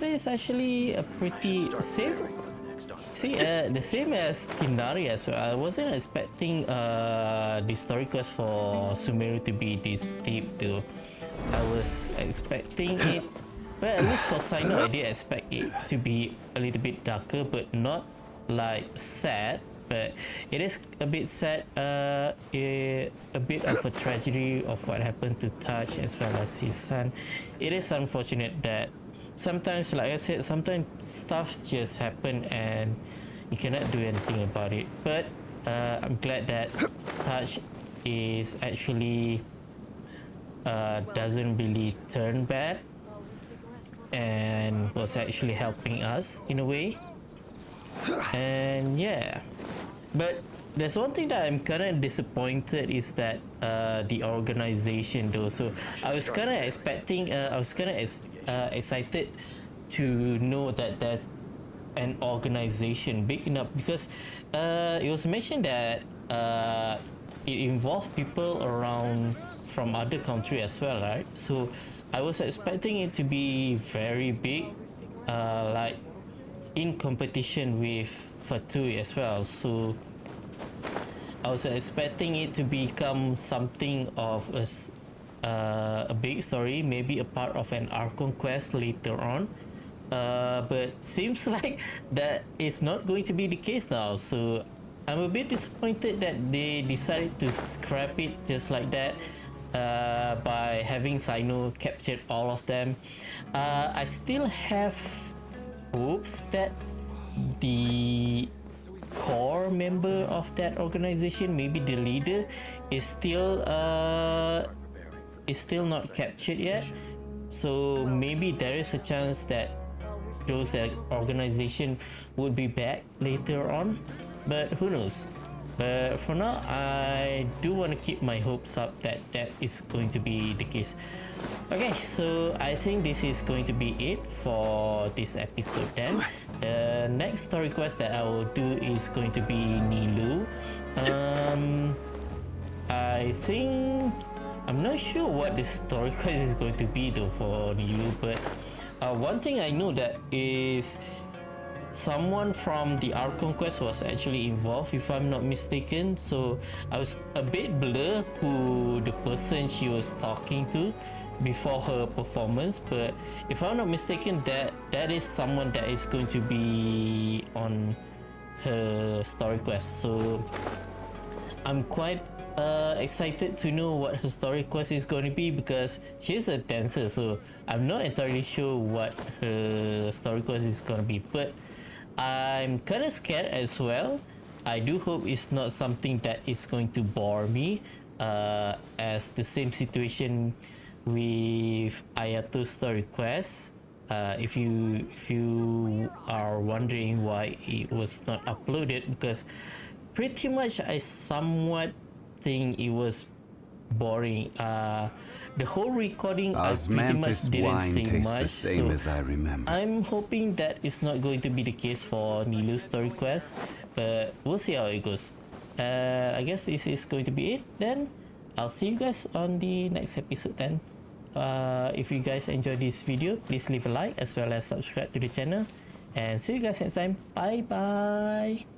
S1: is actually a pretty same. See, the same as Kindari as well. I wasn't expecting the story quest for Sumeru to be this deep though. I was expecting it, well, at least for Cyno I did expect it to be a little bit darker, but not like sad. But it is a bit sad, a bit of a tragedy of what happened to Taj as well as his son. It is unfortunate that sometimes, like I said, sometimes stuff just happen and you cannot do anything about it. But I'm glad that Taj is actually doesn't really turn bad and was actually helping us in a way. And yeah, but there's one thing that I'm kind of disappointed is that the organization though. So I was kind of expecting, I was kind of excited to know that there's an organization big enough, because it was mentioned that it involved people around from other country as well, right? So I was expecting it to be very big, like in competition with Fatui as well. So I was expecting it to become something of a big story, maybe a part of an Archon quest later on. But seems like that is not going to be the case now. So I'm a bit disappointed that they decided to scrap it just like that, by having Cyno captured all of them. I still have hopes that the core member of that organization, maybe the leader, is still not captured yet. So maybe there is a chance that those organization would be back later on, but who knows. But for now, I do want to keep my hopes up that that is going to be the case. Okay, so I think this is going to be it for this episode then. The next story quest that I will do is going to be Nilou. I think... I'm not sure what the story quest is going to be though for Nilou, but one thing I know that is someone from the Archon quest was actually involved, if I'm not mistaken. So I was a bit blur who the person she was talking to before her performance, but if I'm not mistaken, that is someone that is going to be on her story quest. So I'm quite excited to know what her story quest is going to be, because she's a dancer, so I'm not entirely sure what her story quest is going to be, but I'm kind of scared as well. I do hope it's not something that is going to bore me, as the same situation with Ayato's story quest. If you are wondering why it was not uploaded, because pretty much I somewhat think it was boring. The whole recording I pretty much didn't say much, so
S2: as I remember.
S1: I'm hoping that it's not going to be the case for Nilou's story quest, but we'll see how it goes. I guess this is going to be it then. I'll see you guys on the next episode then. If you guys enjoyed this video, please leave a like as well as subscribe to the channel, and see you guys next time. Bye bye.